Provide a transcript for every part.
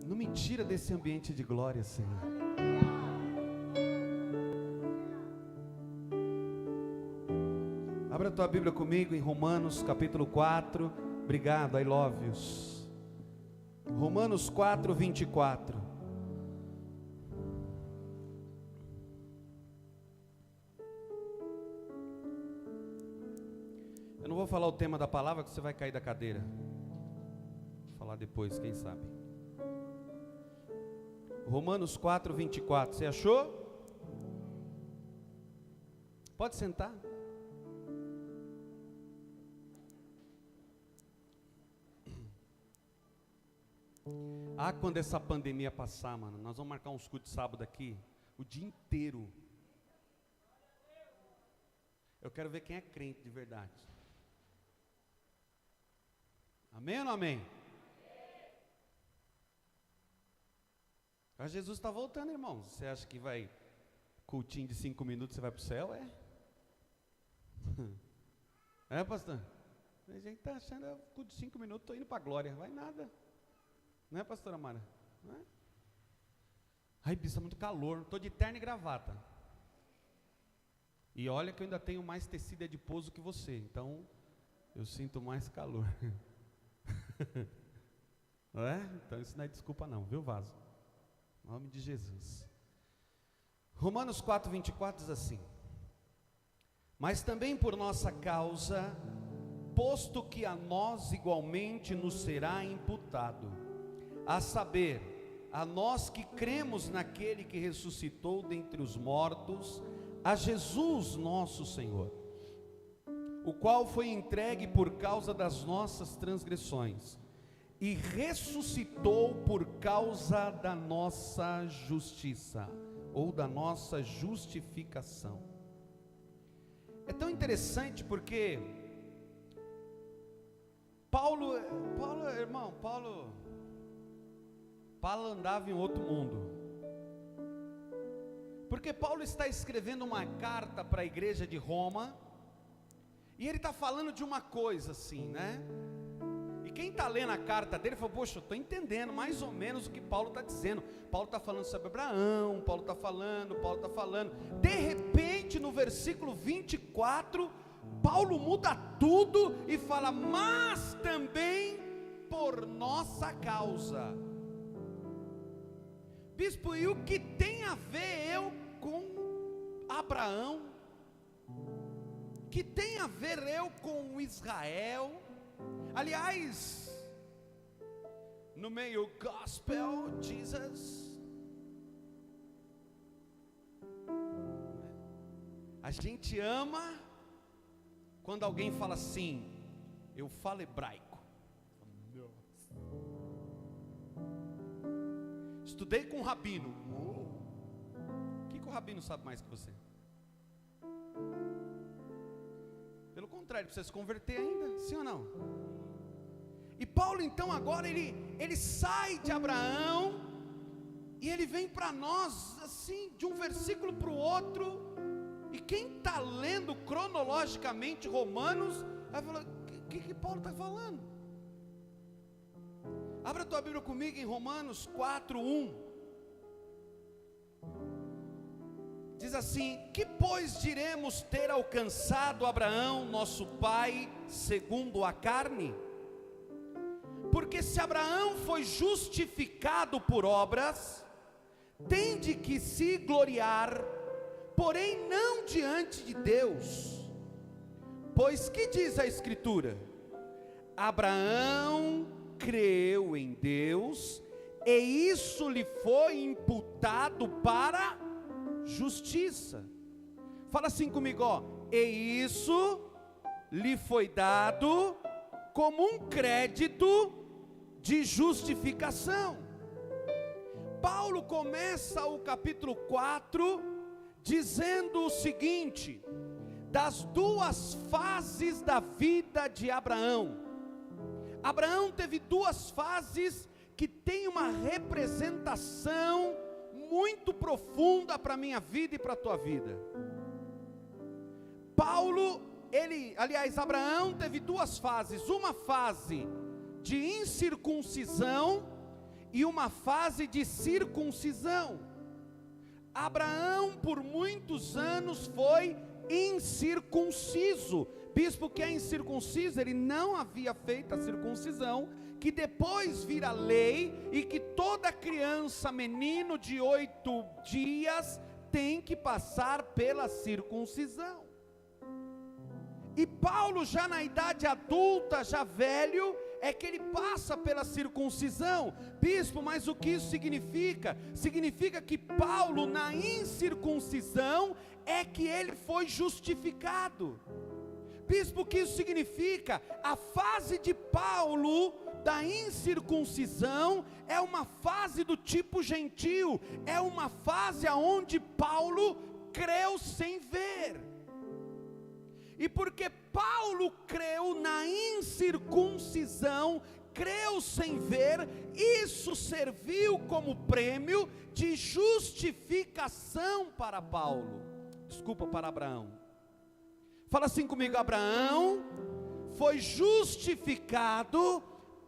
Não me tira desse ambiente de glória, Senhor. Abra a tua Bíblia comigo em Romanos capítulo 4. Obrigado, I love yous. Romanos 4, 24. Eu não vou falar o tema da palavra, que você vai cair da cadeira. Vou falar depois, quem sabe. Romanos 4, 24. Você achou? Pode sentar. Quando essa pandemia passar, mano, nós vamos marcar uns cultos de sábado aqui, o dia inteiro. Eu quero ver quem é crente de verdade. Amém ou não amém? Mas Jesus está voltando, irmão. Você acha que vai cultinho de 5 minutos, você vai para o céu? É, pastor? A gente está achando culto de 5 minutos, estou indo para a glória. Vai nada. Não é, pastora Mara? Não é? Ai, bicho, é muito calor. Estou de terno e gravata. E olha que eu ainda tenho mais tecido adiposo que você. Então, eu sinto mais calor. Não é? Então isso não é desculpa não, viu, vaso? Em nome de Jesus. Romanos 4, 24 diz assim: mas também por nossa causa, posto que a nós igualmente nos será imputado, a saber, a nós que cremos naquele que ressuscitou dentre os mortos, a Jesus nosso Senhor, o qual foi entregue por causa das nossas transgressões e ressuscitou por causa da nossa justiça, ou da nossa justificação. É tão interessante porque Paulo andava em outro mundo. Porque Paulo está escrevendo uma carta para a igreja de Roma, e ele está falando de uma coisa assim, né? E quem está lendo a carta dele falou: poxa, eu estou entendendo mais ou menos o que Paulo está dizendo. Paulo está falando sobre Abraão, Paulo está falando. De repente, no versículo 24, Paulo muda tudo e fala: mas também por nossa causa. Bispo, e o que tem a ver eu com Abraão? Que tem a ver eu com Israel? Aliás, no meio gospel, Jesus, a gente ama quando alguém fala assim: eu falo hebraico. Estudei com o rabino. O que o rabino sabe mais que você? Pelo contrário, precisa se converter ainda, sim ou não? E Paulo então agora ele sai de Abraão e ele vem para nós assim, de um versículo para o outro. E quem está lendo cronologicamente Romanos vai falar: o que Paulo está falando? Abra a tua Bíblia comigo em Romanos 4, 1. Diz assim: que pois diremos ter alcançado Abraão, nosso pai, segundo a carne? Porque se Abraão foi justificado por obras, tem de que se gloriar, porém não diante de Deus. Pois que diz a Escritura? Abraão creu em Deus, e isso lhe foi imputado para justiça. Fala assim comigo, ó: e isso lhe foi dado como um crédito de justificação. Paulo começa o capítulo 4 dizendo o seguinte: das duas fases da vida de Abraão. Abraão teve duas fases que tem uma representação muito profunda para a minha vida e para a tua vida. Abraão teve duas fases: uma fase de incircuncisão e uma fase de circuncisão. Abraão por muitos anos foi incircunciso. Bispo que é incircunciso, ele não havia feito a circuncisão, que depois vira lei, e que toda criança, menino de 8 dias, tem que passar pela circuncisão. E Paulo, já na idade adulta, já velho, é que ele passa pela circuncisão. Bispo, mas o que isso significa? Significa que Paulo, na incircuncisão, é que ele foi justificado. Bispo, o que isso significa? A fase de Paulo da incircuncisão é uma fase do tipo gentil, é uma fase aonde Paulo creu sem ver. E porque Paulo creu na incircuncisão, creu sem ver, isso serviu como prêmio de justificação para Paulo. Desculpa, para Abraão. Fala assim comigo: Abraão foi justificado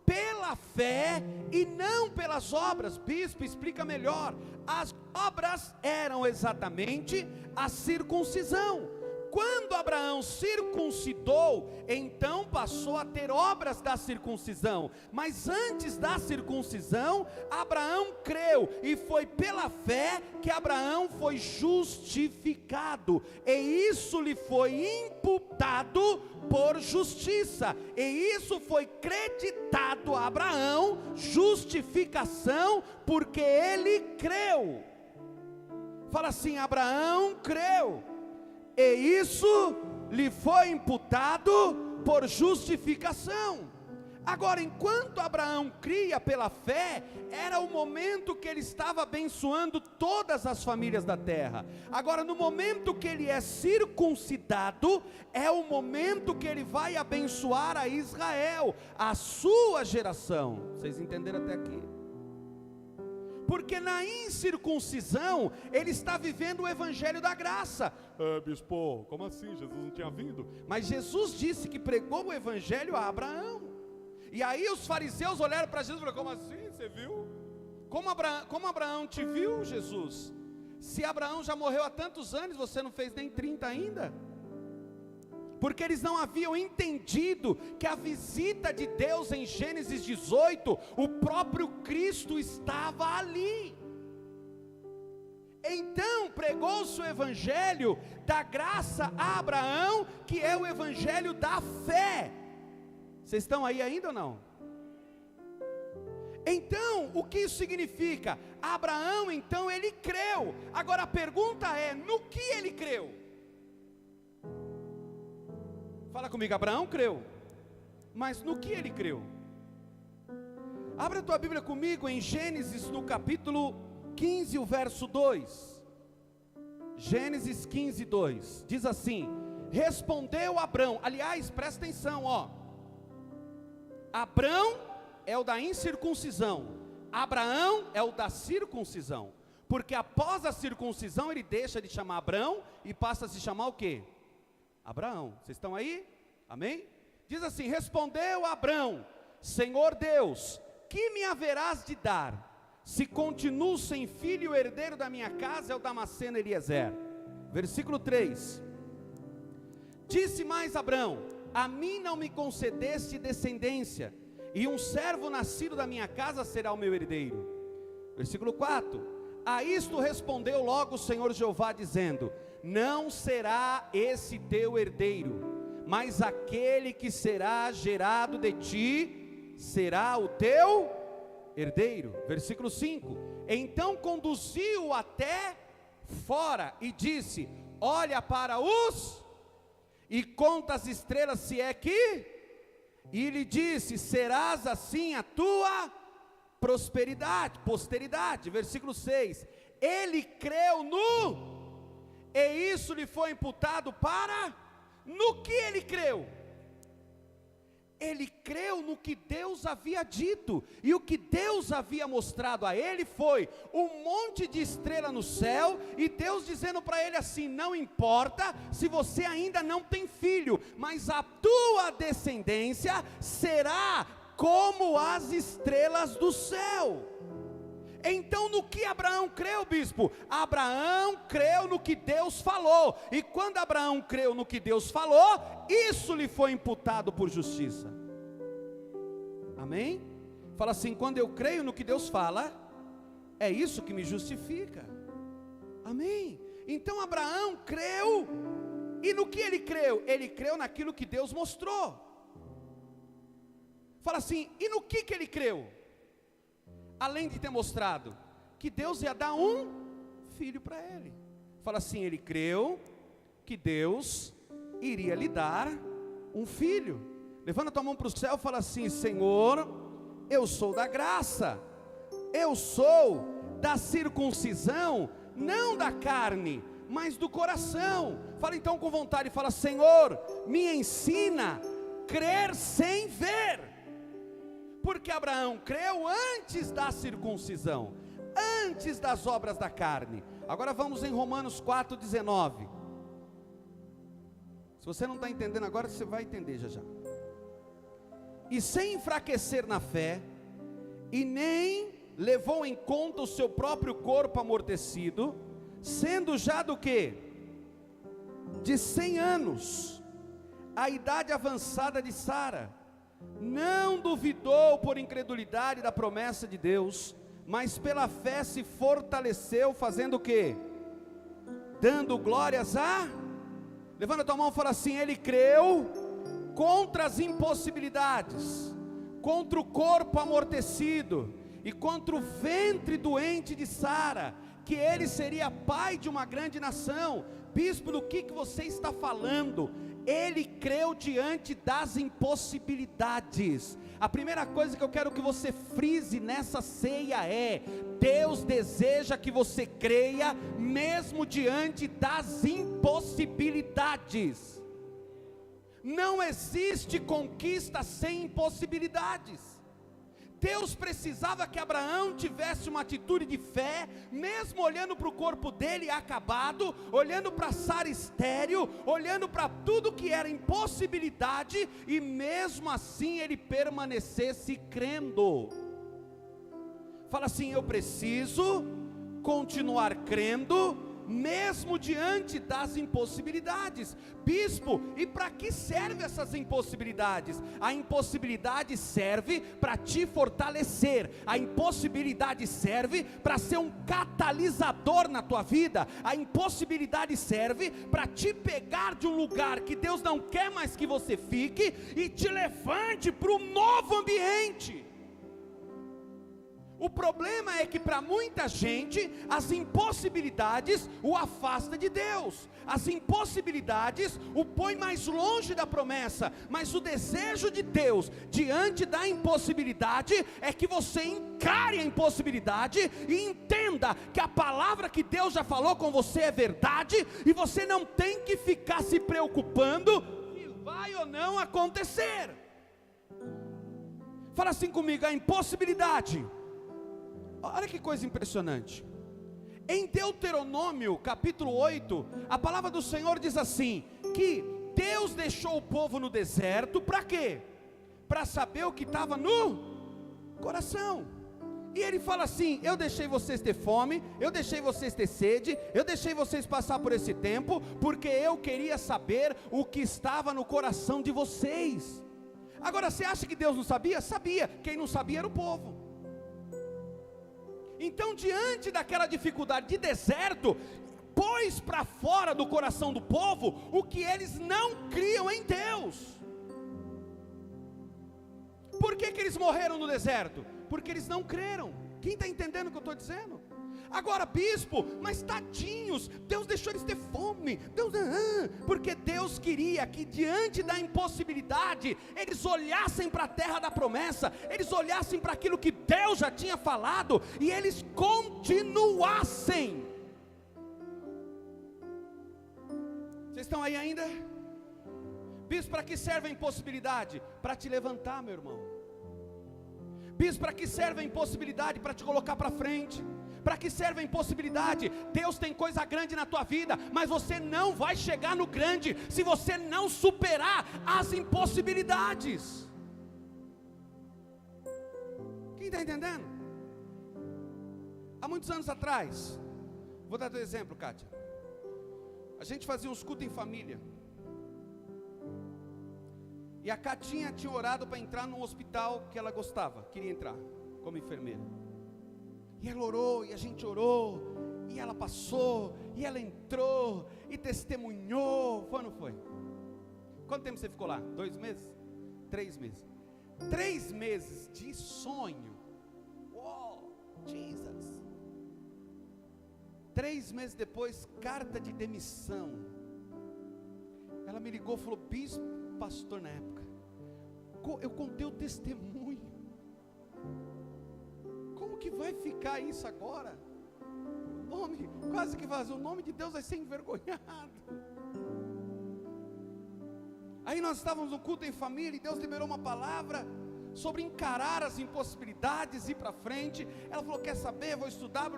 pela fé e não pelas obras. Bispo, explica melhor. As obras eram exatamente a circuncisão. Quando Abraão circuncidou, então passou a ter obras da circuncisão. Mas antes da circuncisão, Abraão creu, e foi pela fé que Abraão foi justificado, e isso lhe foi imputado por justiça, e isso foi creditado a Abraão, justificação, porque ele creu. Fala assim: Abraão creu, e isso lhe foi imputado por justificação. Agora, enquanto Abraão cria pela fé, era o momento que ele estava abençoando todas as famílias da terra. Agora, no momento que ele é circuncidado, é o momento que ele vai abençoar a Israel, a sua geração. Vocês entenderam até aqui? Porque na incircuncisão, ele está vivendo o evangelho da graça. Bispo, como assim? Jesus não tinha vindo? Mas Jesus disse que pregou o evangelho a Abraão. E aí os fariseus olharam para Jesus e falaram: como assim? Você viu? Como Abraão te viu, Jesus? Se Abraão já morreu há tantos anos, você não fez nem 30 ainda? Porque eles não haviam entendido que a visita de Deus em Gênesis 18, o próprio Cristo estava ali. Então pregou-se o evangelho da graça a Abraão, que é o evangelho da fé. Vocês estão aí ainda ou não? Então, o que isso significa? Abraão, então, ele creu. Agora a pergunta é: no que ele creu? Fala comigo. Abraão creu, mas no que ele creu? Abra a tua Bíblia comigo em Gênesis, no capítulo 15, o verso 2. Gênesis 15, 2, diz assim: respondeu Abrão. Aliás, presta atenção, ó. Abrão é o da incircuncisão, Abraão é o da circuncisão. Porque após a circuncisão ele deixa de chamar Abrão e passa a se chamar o quê? Abraão. Vocês estão aí? Amém? Diz assim: respondeu Abrão: Senhor Deus, que me haverás de dar, se continuo sem filho? O herdeiro da minha casa é o Damasceno Eliezer. Versículo 3. Disse mais Abrão: a mim não me concedeste descendência, e um servo nascido da minha casa será o meu herdeiro. Versículo 4. A isto respondeu logo o Senhor Jeová, dizendo: não será esse teu herdeiro, mas aquele que será gerado de ti será o teu herdeiro. Versículo 5. Então conduziu-o até fora e disse: olha para os e conta as estrelas, se é que. E lhe disse: serás assim a tua posteridade. Versículo 6. Ele creu no, e isso lhe foi imputado para. No que ele creu? Ele creu no que Deus havia dito, e o que Deus havia mostrado a ele foi um monte de estrela no céu, e Deus dizendo para ele assim: não importa se você ainda não tem filho, mas a tua descendência será como as estrelas do céu. Então no que Abraão creu, bispo? Abraão creu no que Deus falou, e quando Abraão creu no que Deus falou, isso lhe foi imputado por justiça. Amém? Fala assim: quando eu creio no que Deus fala, é isso que me justifica. Amém? Então Abraão creu, e no que ele creu? Ele creu naquilo que Deus mostrou. Fala assim: e no que ele creu? Além de ter mostrado que Deus ia dar um filho para ele. Fala assim: ele creu que Deus iria lhe dar um filho. Levanta tua mão para o céu e fala assim: Senhor, eu sou da graça, eu sou da circuncisão, não da carne, mas do coração. Fala então com vontade, fala: Senhor, me ensina a crer sem ver. Porque Abraão creu antes da circuncisão, antes das obras da carne. Agora vamos em Romanos 4,19. Se você não está entendendo agora, você vai entender já já. E sem enfraquecer na fé, e nem levou em conta o seu próprio corpo amortecido, sendo já do que? De 100 anos, a idade avançada de Sara. Não duvidou por incredulidade da promessa de Deus, mas pela fé se fortaleceu, fazendo o quê? Dando glórias a... Levanta a tua mão e fala assim: ele creu contra as impossibilidades, contra o corpo amortecido, e contra o ventre doente de Sara, que ele seria pai de uma grande nação. Bispo, do que você está falando? Ele creu diante das impossibilidades. A primeira coisa que eu quero que você frise nessa ceia é: Deus deseja que você creia mesmo diante das impossibilidades. Não existe conquista sem impossibilidades. Deus precisava que Abraão tivesse uma atitude de fé, mesmo olhando para o corpo dele acabado, olhando para Sara estéril, olhando para tudo que era impossibilidade, e mesmo assim ele permanecesse crendo. Fala assim: eu preciso continuar crendo, mesmo diante das impossibilidades. Bispo, e para que servem essas impossibilidades? A impossibilidade serve para te fortalecer, a impossibilidade serve para ser um catalisador na tua vida, a impossibilidade serve para te pegar de um lugar que Deus não quer mais que você fique, e te levante para um novo ambiente. O problema é que para muita gente, as impossibilidades o afasta de Deus, as impossibilidades o põe mais longe da promessa, mas o desejo de Deus, diante da impossibilidade, é que você encare a impossibilidade, e entenda que a palavra que Deus já falou com você é verdade, e você não tem que ficar se preocupando se vai ou não acontecer. Fala assim comigo: a impossibilidade... Olha que coisa impressionante. Em Deuteronômio capítulo 8, a palavra do Senhor diz assim, que Deus deixou o povo no deserto, para quê? Para saber o que estava no coração. E ele fala assim: eu deixei vocês ter fome, eu deixei vocês ter sede, eu deixei vocês passar por esse tempo, porque eu queria saber o que estava no coração de vocês. Agora, você acha que Deus não sabia? Sabia. Quem não sabia era o povo. Então, diante daquela dificuldade de deserto, pôs para fora do coração do povo o que eles não criam em Deus. Por que eles morreram no deserto? Porque eles não creram. Quem está entendendo o que eu estou dizendo? Agora, bispo, mas tadinhos, Deus deixou eles ter fome, porque Deus queria que diante da impossibilidade, eles olhassem para a terra da promessa, eles olhassem para aquilo que Deus já tinha falado, e eles continuassem. Vocês estão aí ainda? Bispo, para que serve a impossibilidade? Para te levantar, meu irmão. Bispo, para que serve a impossibilidade? Para te colocar para frente. Para que serve a impossibilidade? Deus tem coisa grande na tua vida, mas você não vai chegar no grande se você não superar as impossibilidades. Quem está entendendo? Há muitos anos atrás, vou dar um exemplo, Kátia. A gente fazia uns cultos em família. E a Catinha tinha orado para entrar num hospital que ela gostava, queria entrar como enfermeira. E ela orou, e a gente orou, e ela passou, e ela entrou, e testemunhou. Foi ou não foi? Quanto tempo você ficou lá? 2 meses? 3 meses. 3 meses de sonho. Uou, Jesus. 3 meses depois, carta de demissão. Ela me ligou e falou: bispo, pastor, na época, eu contei o testemunho. Como que vai ficar isso agora? Homem, quase que vazou. O nome de Deus vai ser envergonhado. Aí nós estávamos no culto em família e Deus liberou uma palavra sobre encarar as impossibilidades, ir para frente. Ela falou: quer saber, vou estudar.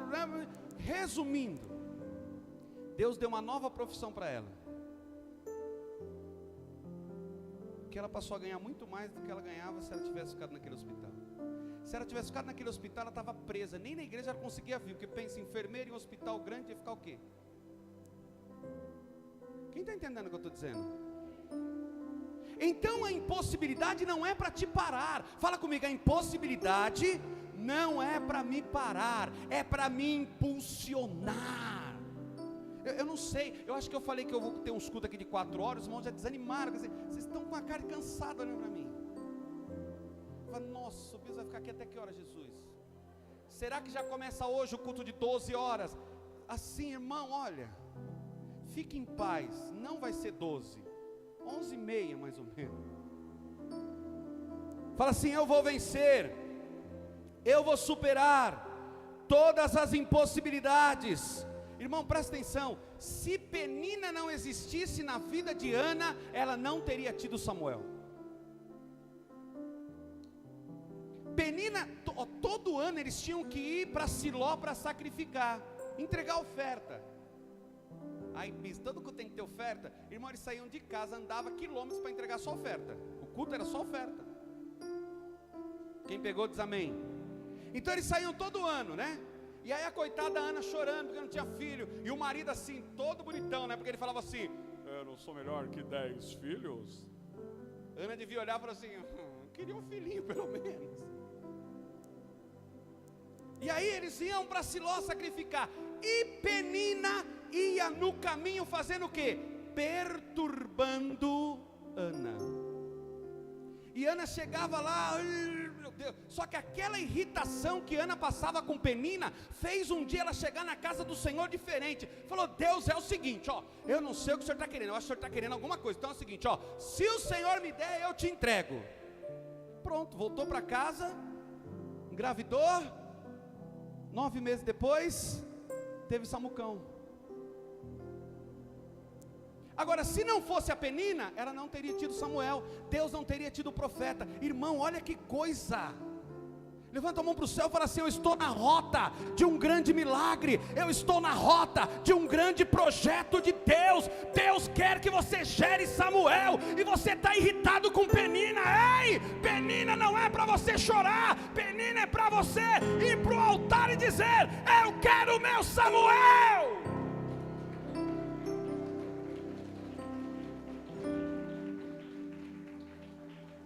Resumindo, Deus deu uma nova profissão para ela, que ela passou a ganhar muito mais do que ela ganhava se ela tivesse ficado naquele hospital. Se ela tivesse ficado naquele hospital, ela estava presa, nem na igreja ela conseguia vir, porque pensa, enfermeira em um hospital grande ia ficar o quê? Quem está entendendo o que eu estou dizendo? Então a impossibilidade não é para te parar. Fala comigo, a impossibilidade não é para me parar, é para me impulsionar. Eu não sei, eu acho que eu falei que eu vou ter uns cultos aqui de 4 horas, os irmãos já desanimaram, quer dizer, vocês estão com a cara cansada olhando para mim. Fala, nossa, o bispo vai ficar aqui até que hora, Jesus? Será que já começa hoje o culto de 12 horas? Assim, irmão, olha, fique em paz, não vai ser 12, 11h30 mais ou menos. Fala assim: eu vou vencer, eu vou superar todas as impossibilidades. Irmão, presta atenção, se Penina não existisse na vida de Ana, ela não teria tido Samuel. Penina, todo ano eles tinham que ir para Siló para sacrificar, entregar oferta. Aí, todo culto tem que ter oferta. Irmão, eles saíam de casa, andavam quilômetros para entregar só oferta. O culto era só oferta. Quem pegou diz amém. Então eles saíam todo ano, né? E aí a coitada Ana chorando porque não tinha filho. E o marido assim, todo bonitão, né? Porque ele falava assim: eu não sou melhor que 10 filhos. Ana devia olhar e falar assim: queria um filhinho pelo menos. E aí eles iam para Siló sacrificar. E Penina ia no caminho fazendo o quê? Perturbando Ana. E Ana chegava lá, meu Deus, só que aquela irritação que Ana passava com Penina, fez um dia ela chegar na casa do Senhor diferente. Falou: Deus, é o seguinte, ó, eu não sei o que o Senhor está querendo, eu acho que o Senhor está querendo alguma coisa. Então é o seguinte, ó, se o Senhor me der, eu te entrego. Pronto, voltou para casa, engravidou, 9 meses depois, teve Samucão. Agora, se não fosse a Penina, ela não teria tido Samuel, Deus não teria tido o profeta. Irmão, olha que coisa. Levanta a mão para o céu e fala assim: eu estou na rota de um grande milagre, eu estou na rota de um grande projeto de Deus. Deus quer que você gere Samuel, e você está irritado com Penina. Ei, Penina não é para você chorar, Penina é para você ir para o altar e dizer: eu quero o meu Samuel.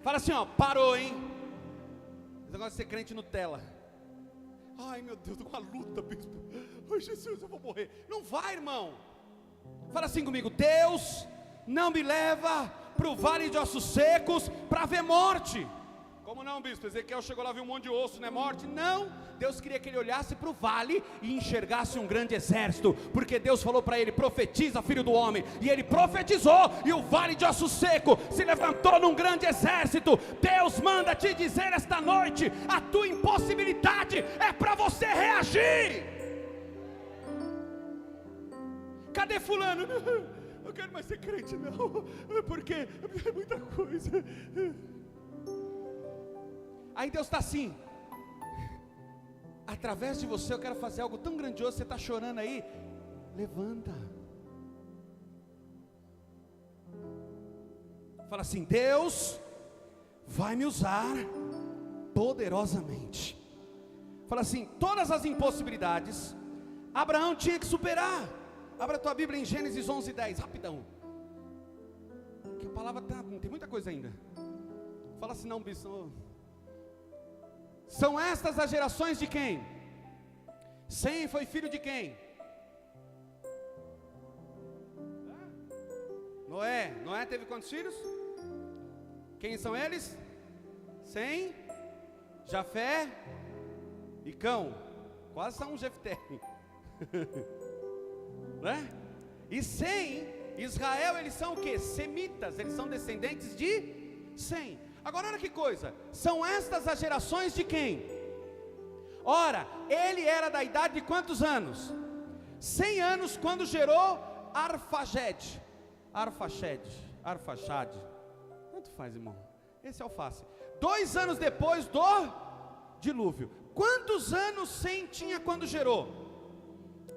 Fala assim, ó, parou, hein? Esse negócio de ser crente Nutella. Ai, meu Deus, tô com uma luta, bispo. Ai, Jesus, eu vou morrer. Não vai, irmão. Fala assim comigo: Deus não me leva para o vale de ossos secos para ver morte. Como não, bispo? Ezequiel chegou lá, viu um monte de osso, não é morte? Não, Deus queria que ele olhasse para o vale e enxergasse um grande exército, porque Deus falou para ele: profetiza, filho do homem. E ele profetizou, e o vale de osso seco se levantou num grande exército. Deus manda te dizer esta noite: a tua impossibilidade é para você reagir. Cadê fulano? Eu quero mais ser crente não, porque é muita coisa. Aí Deus está assim: através de você eu quero fazer algo tão grandioso. Você está chorando aí, levanta. Fala assim: Deus vai me usar poderosamente. Fala assim, todas as impossibilidades, Abraão tinha que superar. Abra a tua Bíblia em Gênesis 11:10, rapidão. Que a palavra tem muita coisa ainda. Fala assim, não, bispo. São estas as gerações de quem? Sem foi filho de quem? Noé. Noé teve quantos filhos? Quem são eles? Sem, Jafé e Cão. Quase são um Jefté. Né? E Sem, Israel, eles são o que? Semitas, eles são descendentes de Sem. Agora olha que coisa, são estas as gerações de quem? Ora, ele era da idade de quantos anos? 100 anos quando gerou Arfaxade, tanto faz, irmão, esse é o fácil. 2 anos depois do dilúvio. Quantos anos Sem tinha quando gerou?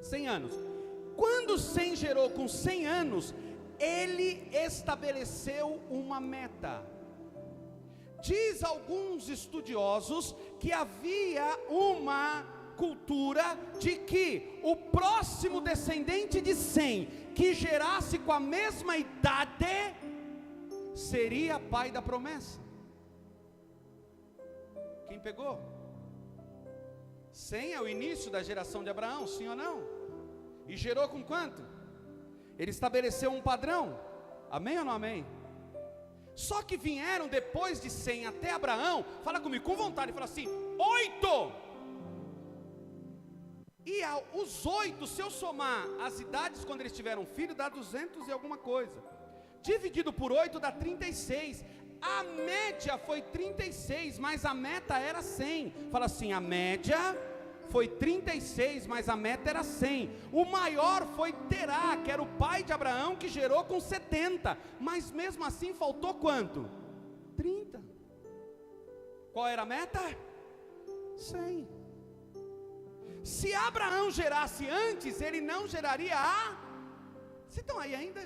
100 anos. Quando Sem gerou com 100 anos, ele estabeleceu uma meta. Diz alguns estudiosos que havia uma cultura de que o próximo descendente de Sem, que gerasse com a mesma idade, seria pai da promessa. Quem pegou? Sem é o início da geração de Abraão, sim ou não? E gerou com quanto? Ele estabeleceu um padrão, amém ou não amém? Só que vieram depois de Sem até Abraão, fala comigo com vontade, fala assim, 8. E os 8, se eu somar as idades quando eles tiveram filho, dá 200 e alguma coisa. Dividido por 8 dá 36. A média foi 36, mas a meta era 100. Fala assim, a média foi 36, mas a meta era 100. O maior foi Terá, que era o pai de Abraão, que gerou com 70. Mas mesmo assim faltou quanto? 30. Qual era a meta? 100. Se Abraão gerasse antes, ele não geraria a... Vocês estão aí ainda?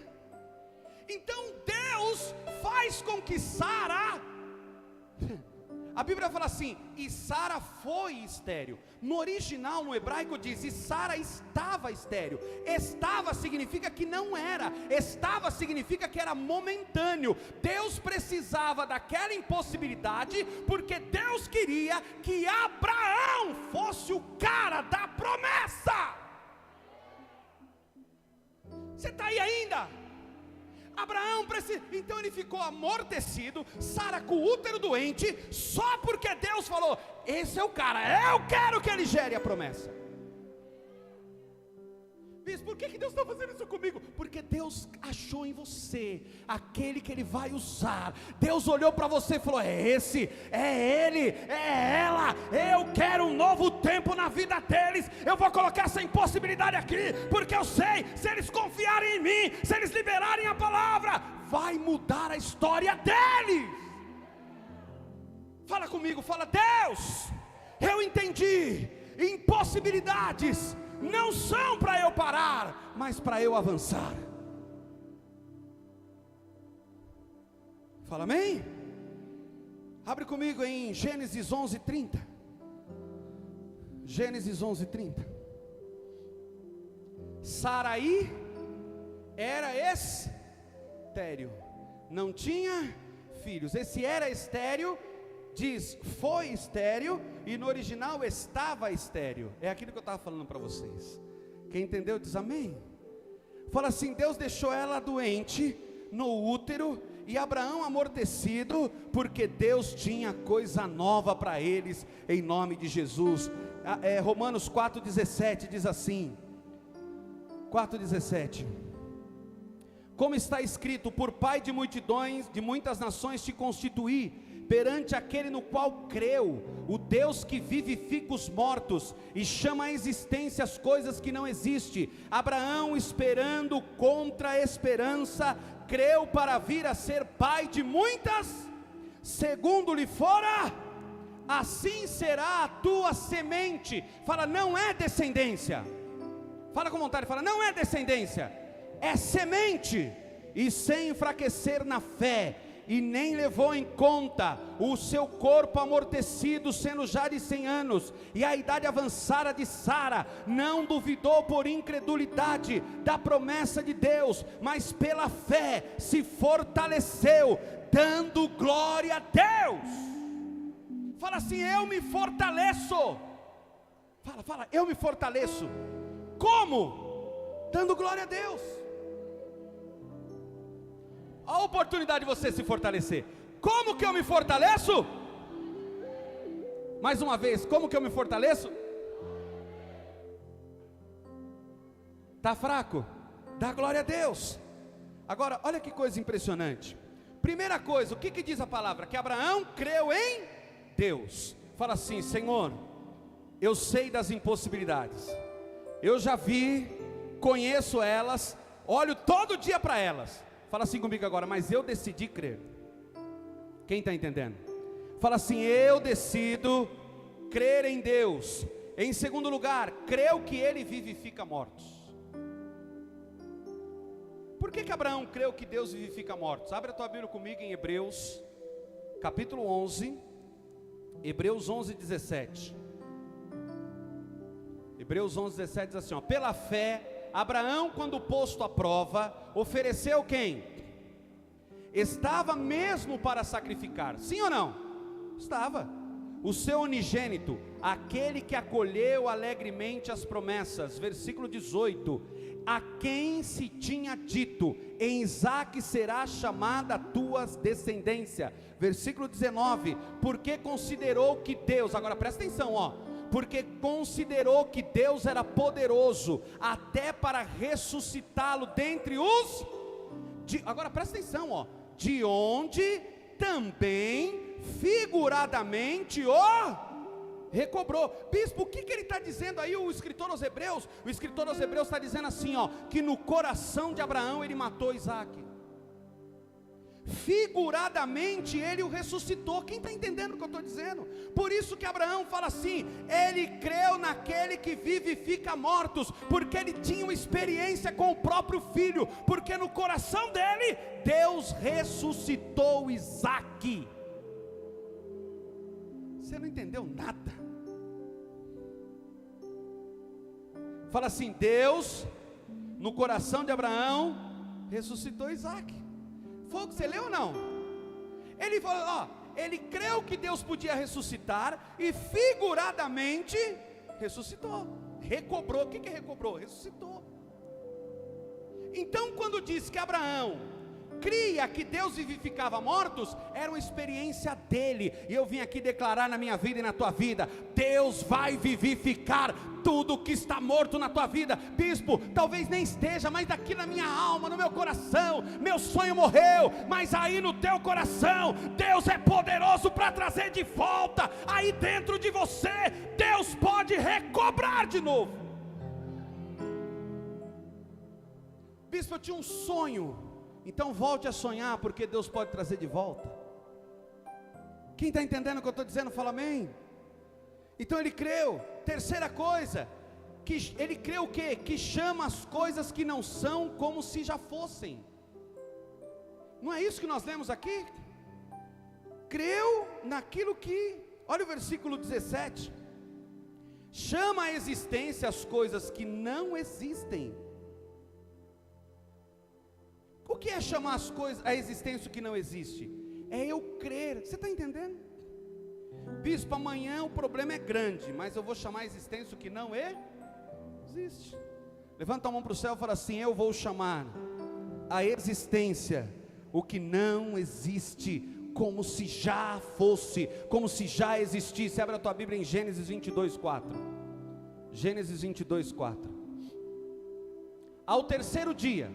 Então Deus faz com que Sara... A Bíblia fala assim, e Sara foi estéril. No original, no hebraico diz, e Sara estava estéril. Estava significa que não era. Estava significa que era momentâneo. Deus precisava daquela impossibilidade, porque Deus queria que Abraão fosse o cara da promessa. Você está aí ainda? Abraão precisa, então ele ficou amortecido, Sara com o útero doente, só porque Deus falou, esse é o cara, eu quero que ele gere a promessa. Bispo, por que Deus está fazendo isso comigo? Porque Deus achou em você aquele que Ele vai usar. Deus olhou para você e falou, é esse, é ele, é ela, eu quero um novo tempo na vida deles. Eu vou colocar essa impossibilidade aqui, porque eu sei, se eles confiarem em mim, se eles liberarem a palavra, vai mudar a história deles. Fala comigo, fala, Deus, eu entendi, impossibilidades não são para eu parar, mas para eu avançar. Fala amém? Abre comigo em Gênesis 11:30. Gênesis 11:30. Saraí era estéril, não tinha filhos. Esse era estéril diz, foi estéril, e no original estava estéril. É aquilo que eu estava falando para vocês. Quem entendeu diz amém. Fala assim, Deus deixou ela doente no útero, e Abraão amortecido, porque Deus tinha coisa nova para eles, em nome de Jesus. Romanos 4,17 diz assim, 4,17, como está escrito, por pai de multidões, de muitas nações te constituí, perante aquele no qual creu, o Deus que vivifica os mortos, e chama à existência as coisas que não existem. Abraão, esperando contra a esperança, creu para vir a ser pai de muitas, segundo lhe fora, assim será a tua semente. Fala, não é descendência. Fala com vontade, fala, não é descendência, é semente. E sem enfraquecer na fé, e nem levou em conta o seu corpo amortecido, sendo já de 100 anos, e a idade avançada de Sara, não duvidou por incredulidade da promessa de Deus, mas pela fé se fortaleceu, dando glória a Deus. Fala assim: eu me fortaleço. Fala, eu me fortaleço. Como? Dando glória a Deus. A oportunidade de você se fortalecer. Como que eu me fortaleço? Mais uma vez, como que eu me fortaleço? Está fraco? Dá glória a Deus. Agora, olha que coisa impressionante. Primeira coisa, o que diz a palavra? Que Abraão creu em Deus. Fala assim: Senhor, eu sei das impossibilidades, eu já vi, conheço elas, olho todo dia para elas. Fala assim comigo agora: mas eu decidi crer. Quem está entendendo? Fala assim: eu decido crer em Deus. Em segundo lugar, creu que Ele vivifica mortos. Por que Abraão creu que Deus vivifica mortos? Abre a tua Bíblia comigo em Hebreus, capítulo 11, Hebreus 11, 17. Hebreus 11, 17 diz assim, ó: pela fé, Abraão, quando posto à prova, ofereceu quem? Estava mesmo para sacrificar, sim ou não? Estava. O seu unigênito, aquele que acolheu alegremente as promessas. Versículo 18: a quem se tinha dito: em Isaque será chamada a tua descendência. Versículo 19: porque considerou que Deus, agora presta atenção, ó, porque considerou que Deus era poderoso até para ressuscitá-lo dentre os, agora presta atenção, ó, de onde também figuradamente o recobrou. Bispo, o que ele está dizendo aí, o escritor aos Hebreus? O escritor aos Hebreus está dizendo assim, ó, que no coração de Abraão ele matou Isaque, figuradamente ele o ressuscitou. Quem está entendendo o que eu estou dizendo? Por isso que Abraão fala assim: ele creu naquele que vivifica mortos, porque ele tinha uma experiência com o próprio filho, porque no coração dele, Deus ressuscitou Isaque. Você não entendeu nada. Fala assim: Deus, no coração de Abraão, ressuscitou Isaque. Fogo, você leu ou não? Ele falou, ó, ele creu que Deus podia ressuscitar, e figuradamente ressuscitou, recobrou. O que é recobrou? Ressuscitou. Então quando diz que Abraão cria que Deus vivificava mortos, era uma experiência dele, e eu vim aqui declarar na minha vida e na tua vida: Deus vai vivificar tudo que está morto na tua vida. Bispo, talvez nem esteja, mas daqui na minha alma, no meu coração, meu sonho morreu, mas aí no teu coração, Deus é poderoso para trazer de volta, aí dentro de você, Deus pode recobrar de novo. Bispo, eu tinha um sonho. Então volte a sonhar, porque Deus pode trazer de volta. Quem está entendendo o que eu estou dizendo, fala amém. Então ele creu. Terceira coisa, que ele creu o quê? Que chama as coisas que não são como se já fossem. Não é isso que nós lemos aqui? Creu naquilo que, olha o versículo 17: chama a existência as coisas que não existem. O que é chamar as coisas, a existência que não existe? É eu crer. Você está entendendo? Bispo, amanhã o problema é grande, mas eu vou chamar a existência o que não existe. Levanta a mão para o céu e fala assim: eu vou chamar a existência o que não existe, como se já fosse, como se já existisse. Abre a tua Bíblia em Gênesis 22, 4. Gênesis 22, 4. Ao terceiro dia,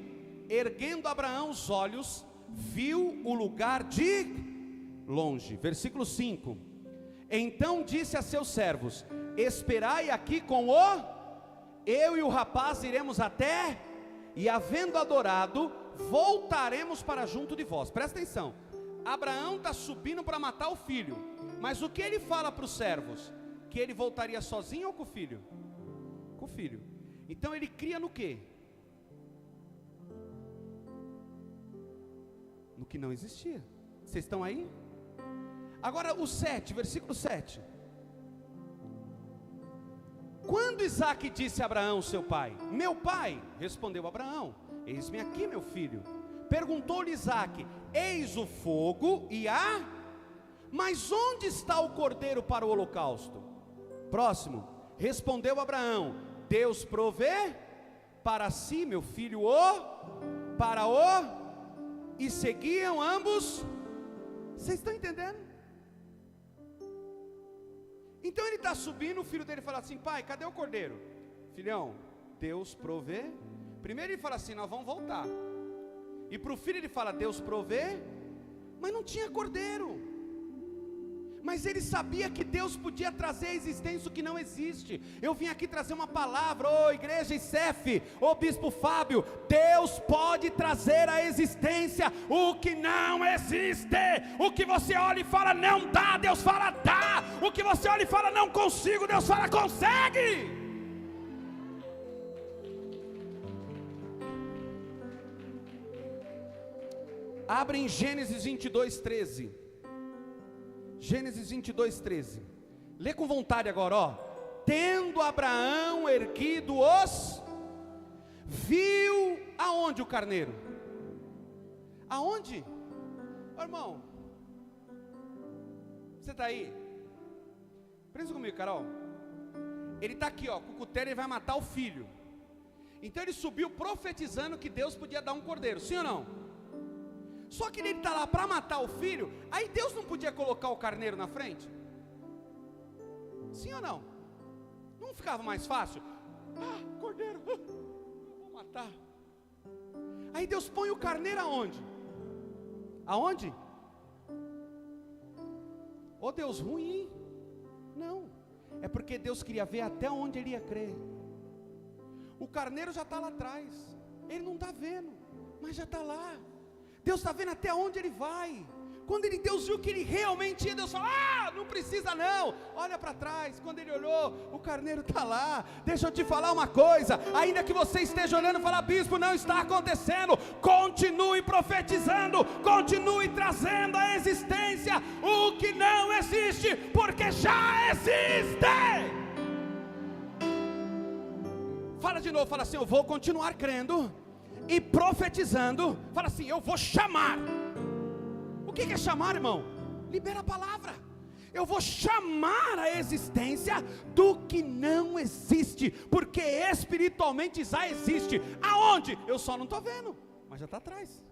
erguendo Abraão os olhos, viu o lugar de longe. Versículo 5: então disse a seus servos: esperai aqui com eu e o rapaz iremos até, e havendo adorado, voltaremos para junto de vós. Presta atenção, Abraão está subindo para matar o filho, mas o que ele fala para os servos? Que ele voltaria sozinho ou com o filho? Com o filho. Então ele cria no quê? No que não existia. Vocês estão aí? Agora o 7, versículo 7. Quando Isaque disse a Abraão, seu pai: meu pai, respondeu Abraão: eis-me aqui, meu filho. Perguntou-lhe Isaque: eis o fogo e a... mas onde está o cordeiro para o holocausto? Próximo. Respondeu Abraão: Deus provê para si, meu filho, para o... e seguiam ambos. Vocês estão entendendo? Então ele está subindo, o filho dele fala assim: pai, cadê o cordeiro? Filhão, Deus provê. Primeiro ele fala assim: nós vamos voltar. E para o filho ele fala: Deus provê. Mas não tinha cordeiro. Mas ele sabia que Deus podia trazer à existência o que não existe. Eu vim aqui trazer uma palavra, ô igreja ICEF, ô bispo Fábio. Deus pode trazer à existência o que não existe. O que você olha e fala não dá, Deus fala dá. O que você olha e fala não consigo, Deus fala consegue. Abre em Gênesis 22, 13. Gênesis 22, 13. Lê com vontade agora, ó. Tendo Abraão erguido os... viu aonde o carneiro? Aonde? Ô, irmão, você está aí? Presta comigo, Carol. Ele está aqui, ó, com o cutelo, ele vai matar o filho. Então ele subiu profetizando que Deus podia dar um cordeiro, sim ou não? Só que ele está lá para matar o filho. Aí Deus não podia colocar o carneiro na frente? Sim ou não? Não ficava mais fácil? Ah, cordeiro, eu vou matar. Aí Deus põe o carneiro aonde? Aonde? Ô Deus ruim, hein? Não, é porque Deus queria ver até onde ele ia crer. O carneiro já está lá atrás. Ele não está vendo, mas já está lá. Deus está vendo até onde ele vai. Quando Deus viu que ele realmente ia, Deus falou: ah, não precisa não, olha para trás. Quando ele olhou, o carneiro está lá. Deixa eu te falar uma coisa, ainda que você esteja olhando e falar: bispo, não está acontecendo, continue profetizando, continue trazendo à existência o que não existe, porque já existe. Fala de novo, fala assim: eu vou continuar crendo e profetizando. Fala assim: eu vou chamar. O que é chamar, irmão? Libera a palavra. Eu vou chamar a existência do que não existe, porque espiritualmente já existe. Aonde? Eu só não estou vendo, mas já está atrás.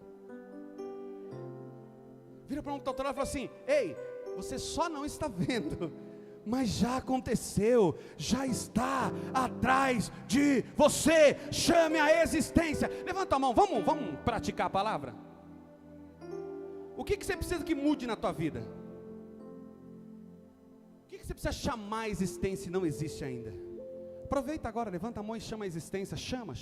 Vira para um que está ao teu lado e fala assim: ei, você só não está vendo, mas já aconteceu, já está atrás de você. Chame a existência. Levanta a mão, vamos praticar a palavra. O que você precisa que mude na tua vida? O que você precisa chamar a existência e não existe ainda? Aproveita agora, levanta a mão e chama a existência. Chama.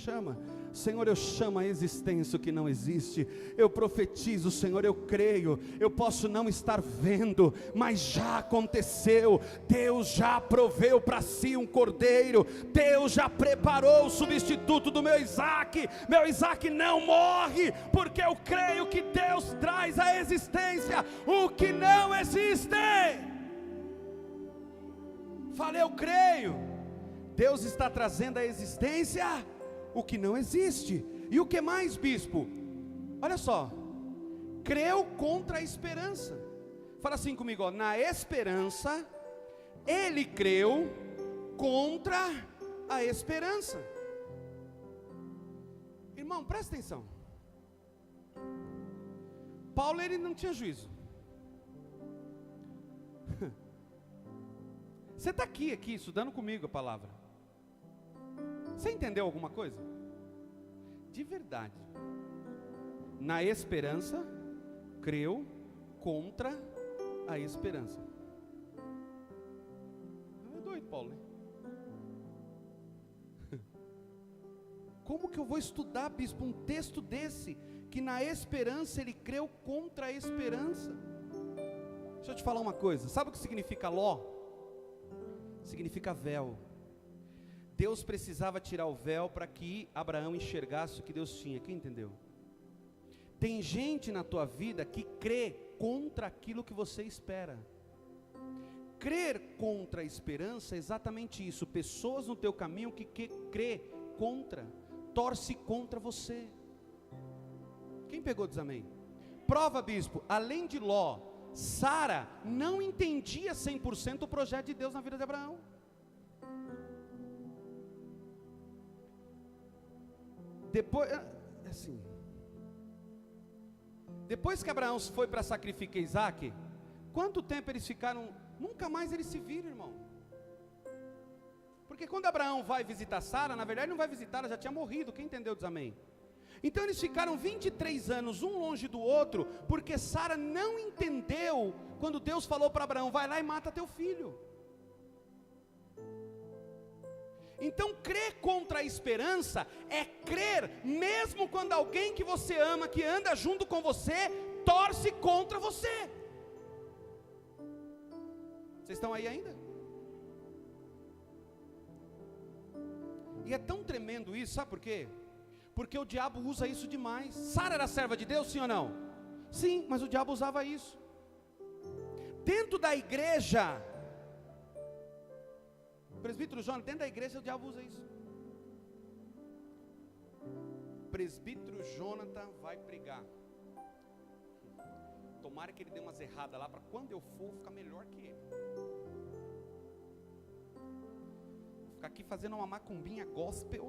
Senhor, eu chamo a existência o que não existe. Eu profetizo, Senhor, eu creio. Eu posso não estar vendo, mas já aconteceu. Deus já proveu para si um cordeiro. Deus já preparou o substituto do meu Isaque. Meu Isaque não morre, porque eu creio que Deus traz à existência o que não existe. Falei, eu creio. Deus está trazendo à existência o que não existe. E o que mais, bispo? Olha só, creu contra a esperança. Fala assim comigo, ó: na esperança, ele creu contra a esperança. Irmão, presta atenção. Paulo, ele não tinha juízo. Você está aqui estudando comigo a palavra. Você entendeu alguma coisa? De verdade. Na esperança, creu contra a esperança. É doido, Paulo, né? Como que eu vou estudar, bispo, um texto desse, que na esperança ele creu contra a esperança? Deixa eu te falar uma coisa. Sabe o que significa ló? Significa véu. Deus precisava tirar o véu para que Abraão enxergasse o que Deus tinha. Quem entendeu? Tem gente na tua vida que crê contra aquilo que você espera. Crer contra a esperança é exatamente isso. Pessoas no teu caminho que crê contra, torce contra você. Quem pegou diz amém? Prova, bispo, além de Ló, Sara não entendia 100% o projeto de Deus na vida de Abraão. Depois que Abraão foi para sacrificar Isaac, quanto tempo eles ficaram? Nunca mais eles se viram, irmão. Porque quando Abraão vai visitar Sara, na verdade não vai visitar, ela já tinha morrido. Quem entendeu diz amém? Então eles ficaram 23 anos um longe do outro, porque Sara não entendeu quando Deus falou para Abraão: vai lá e mata teu filho. Então crer contra a esperança é crer mesmo quando alguém que você ama, que anda junto com você, torce contra você. Vocês estão aí ainda? E é tão tremendo isso, sabe por quê? Porque o diabo usa isso demais. Sara era serva de Deus, sim ou não? Sim, mas o diabo usava isso. Dentro da igreja, presbítero Jonathan, dentro da igreja o diabo usa isso. Presbítero Jonathan vai pregar. Tomara que ele dê umas erradas lá, para quando eu for ficar melhor que ele. Vou ficar aqui fazendo uma macumbinha gospel.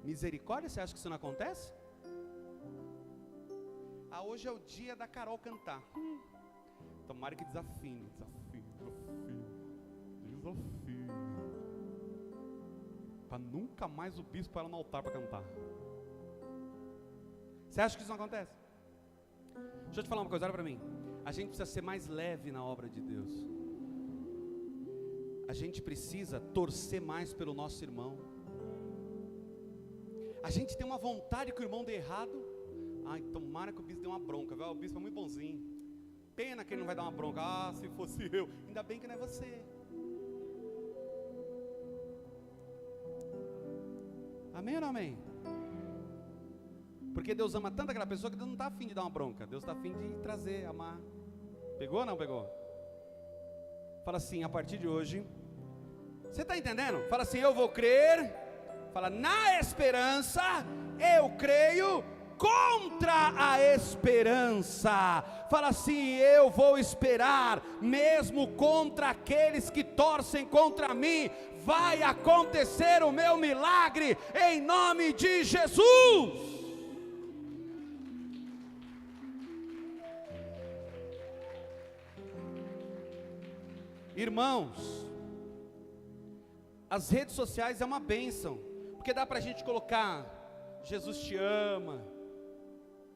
Misericórdia, você acha que isso não acontece? Ah, hoje é o dia da Carol cantar. Tomara que desafine. Para nunca mais o bispo ela no altar para cantar. Você acha que isso não acontece? Deixa eu te falar uma coisa, olha para mim. A gente precisa ser mais leve na obra de Deus. A gente precisa torcer mais pelo nosso irmão. A gente tem uma vontade que o irmão dê errado. Ai, tomara que o bispo dê uma bronca, viu? O bispo é muito bonzinho. Pena que ele não vai dar uma bronca. Ah, se fosse eu. Ainda bem que não é você. Amém ou não amém? Porque Deus ama tanto aquela pessoa que Deus não está afim de dar uma bronca. Deus está afim de trazer, amar. Pegou ou não pegou? Fala assim, a partir de hoje. Você está entendendo? Fala assim, eu vou crer. Fala, na esperança, eu creio contra a esperança. Fala assim, eu vou esperar, mesmo contra aqueles que torcem contra mim, vai acontecer o meu milagre, em nome de Jesus. Irmãos, as redes sociais é uma bênção, porque dá para a gente colocar, Jesus te ama,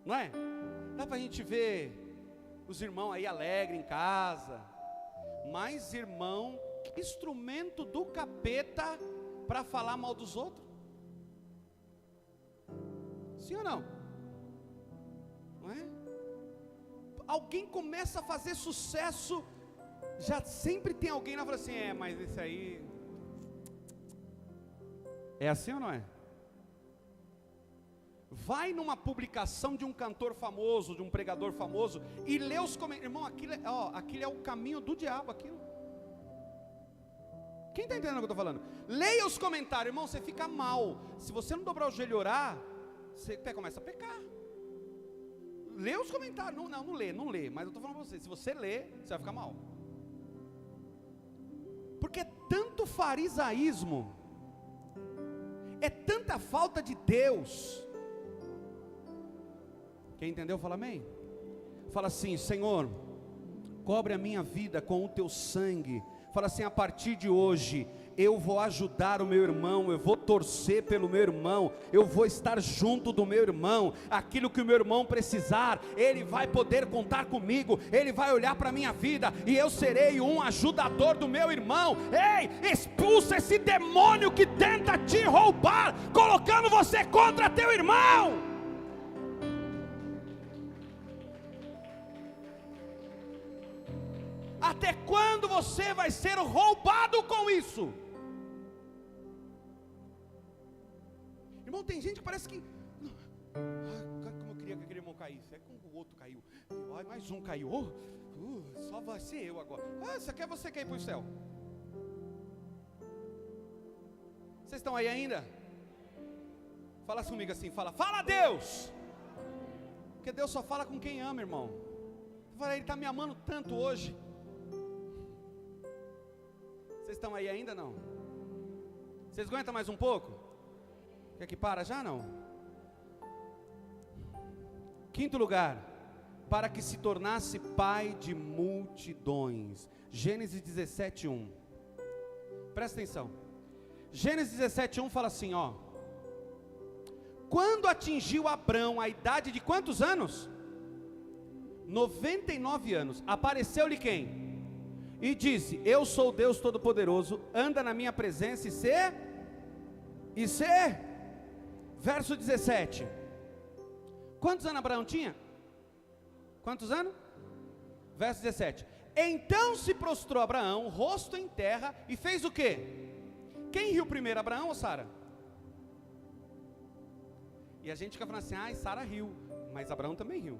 não é? Dá para a gente ver os irmãos aí alegres em casa, mas irmão, que instrumento do capeta para falar mal dos outros? Sim ou não? Não é? Alguém começa a fazer sucesso, já sempre tem alguém lá que fala assim, mas esse aí... É assim ou não é? Vai numa publicação de um cantor famoso, de um pregador famoso, e lê os comentários. Irmão, aquilo é o caminho do diabo, aquilo. Quem está entendendo o que eu estou falando? Leia os comentários, irmão, você fica mal. Se você não dobrar o joelho e orar, você começa a pecar. Lê os comentários. Não lê. Mas eu estou falando para você, se você ler, você vai ficar mal. Porque é tanto farisaísmo, é tanta falta de Deus. Quem entendeu, fala amém. Fala assim, Senhor, cobre a minha vida com o teu sangue. Fala assim, a partir de hoje, eu vou ajudar o meu irmão, eu vou torcer pelo meu irmão, eu vou estar junto do meu irmão, aquilo que o meu irmão precisar, ele vai poder contar comigo, ele vai olhar para a minha vida, e eu serei um ajudador do meu irmão. Ei, expulsa esse demônio que tenta te roubar, colocando você contra teu irmão. Até quando você vai ser roubado com isso? Irmão, tem gente que parece que... Ai, como eu queria que aquele irmão não caísse. É como o outro caiu. Ai, mais um caiu. Só vai ser eu agora. Você quer você cair para o céu? Vocês estão aí ainda? Fala comigo assim, fala Deus. Porque Deus só fala com quem ama, irmão. Ele está me amando tanto hoje. Vocês estão aí ainda não? Vocês aguentam mais um pouco? Quer que para já não? Quinto lugar, para que se tornasse pai de multidões. Gênesis 17:1. Presta atenção. Gênesis 17:1 fala assim, ó. Quando atingiu Abrão a idade de quantos anos? 99 anos. Apareceu-lhe quem? E disse, eu sou Deus Todo-Poderoso, anda na minha presença e ser. Verso 17. Quantos anos Abraão tinha? Quantos anos? Verso 17. Então se prostrou Abraão, rosto em terra, e fez o quê? Quem riu primeiro, Abraão ou Sara? E a gente fica falando assim, Sara riu, mas Abraão também riu,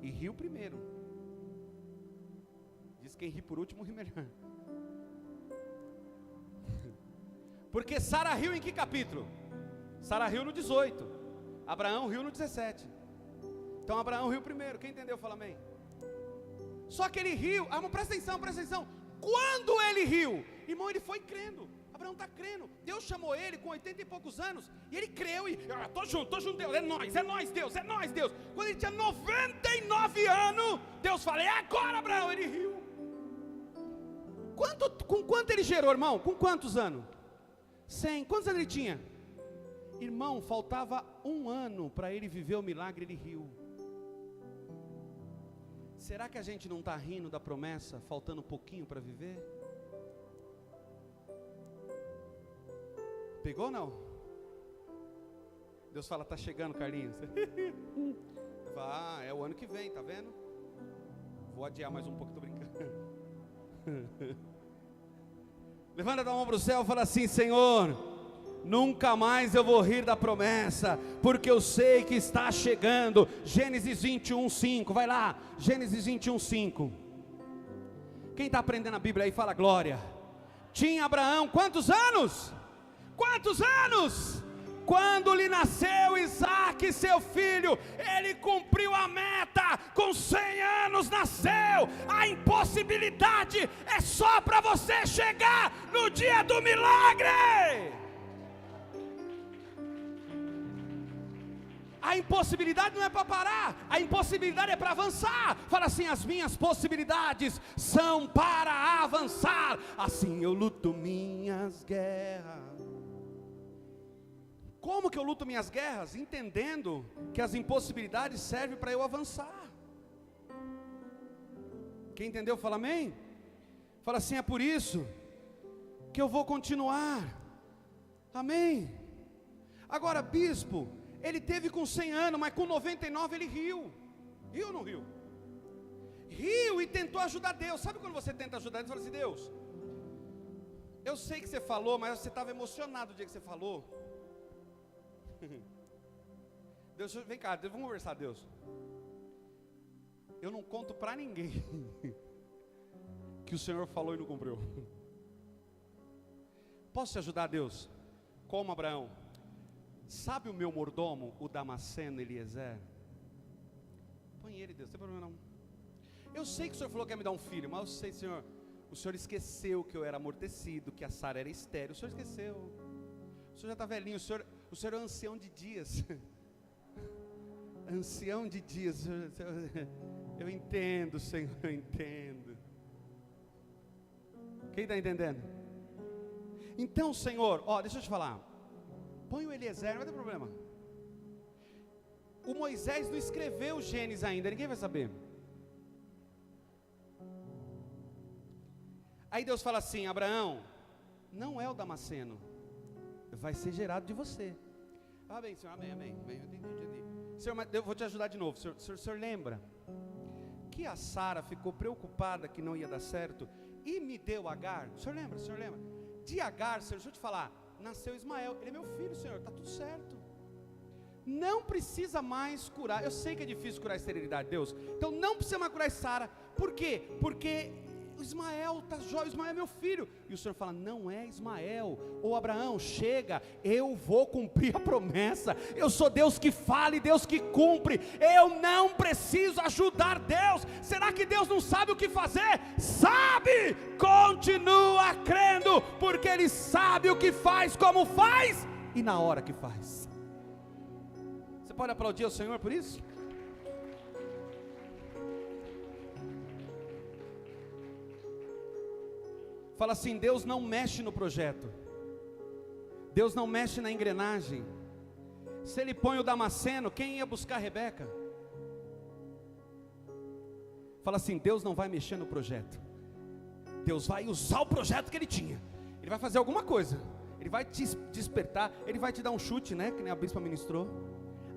e riu primeiro. Diz quem ri por último, ri melhor. Porque Sara riu em que capítulo? Sara riu no 18, Abraão riu no 17. Então Abraão riu primeiro, quem entendeu fala amém. Só que ele riu, presta atenção. Quando ele riu, irmão, ele foi crendo. Abraão está crendo, Deus chamou ele com 80 e poucos anos, e ele creu, e estou junto, Deus, é nós, Deus. Quando ele tinha 99 anos, Deus fala, é agora, Abraão, ele riu. Com quanto ele gerou, irmão? Com quantos anos? 100, quantos anos ele tinha? Irmão, faltava 1 ano para ele viver o milagre, ele riu. Será que a gente não está rindo da promessa, faltando um pouquinho para viver? Pegou ou não? Deus fala, está chegando, Carlinhos. É o ano que vem, tá vendo? Vou adiar mais um pouco, estou brincando. Levanta a mão para o céu e fala assim, Senhor, nunca mais eu vou rir da promessa, porque eu sei que está chegando. Gênesis 21:5, vai lá, Gênesis 21:5. Quem está aprendendo a Bíblia aí, fala glória. Tinha Abraão quantos anos? Quantos anos? Quando lhe nasceu Isaque, seu filho, ele cumpriu a meta, com 100 anos nasceu. A impossibilidade é só para você chegar no dia do milagre. A impossibilidade não é para parar, a impossibilidade é para avançar. Fala assim, as minhas possibilidades são para avançar. Assim eu luto minhas guerras. Como que eu luto minhas guerras? Entendendo que as impossibilidades servem para eu avançar. Quem entendeu, fala amém. Fala assim, é por isso que eu vou continuar. Amém. Agora, bispo, ele teve com 100 anos, mas com 99 ele riu. Riu ou não riu? Riu e tentou ajudar Deus. Sabe quando você tenta ajudar Deus? Fala assim, Deus, eu sei que você falou, mas você estava emocionado o dia que você falou. Deus, vem cá, vamos conversar, Deus. Eu não conto para ninguém que o Senhor falou e não cumpriu. Posso te ajudar, Deus? Como Abraão? Sabe o meu mordomo, o Damasceno Eliezer? Põe ele, Deus, não tem problema não. Eu sei que o Senhor falou que ia me dar um filho, mas eu sei, Senhor, o Senhor esqueceu que eu era amortecido, que a Sara era estéril. O Senhor esqueceu. O Senhor já está velhinho, o Senhor é ancião de dias. Ancião de dias. Eu entendo, Senhor, eu entendo. Quem está entendendo? Então, Senhor, deixa eu te falar. Põe o Eliezer, não vai ter problema. O Moisés não escreveu o Gênesis ainda, ninguém vai saber. Aí Deus fala assim, Abraão, não é o Damasceno, vai ser gerado de você. Amém, Senhor, amém, eu entendi. Senhor, mas eu vou te ajudar de novo. Senhor lembra que a Sara ficou preocupada que não ia dar certo e me deu Agar? O Senhor lembra? De Agar, Senhor, deixa eu te falar, nasceu Ismael, ele é meu filho, Senhor, está tudo certo. não precisa mais curar. Eu sei que é difícil curar a esterilidade, Deus. Então não precisa mais curar Sara. Por quê? Porque Ismael está jóia, Ismael é meu filho. E o Senhor fala, não é Ismael. Ou Abraão, chega, eu vou cumprir a promessa. Eu sou Deus que fala e Deus que cumpre. Eu não preciso ajudar Deus. Será que Deus não sabe o que fazer? Sabe! Continua crendo, porque Ele sabe o que faz, como faz e na hora que faz. Você pode aplaudir ao Senhor por isso? Fala assim, Deus não mexe no projeto, Deus não mexe na engrenagem. Se Ele põe o Damasceno, quem ia buscar Rebeca? Fala assim, Deus não vai mexer no projeto, Deus vai usar o projeto que Ele tinha. Ele vai fazer alguma coisa, Ele vai te despertar, Ele vai te dar um chute, né, que nem a bispa ministrou.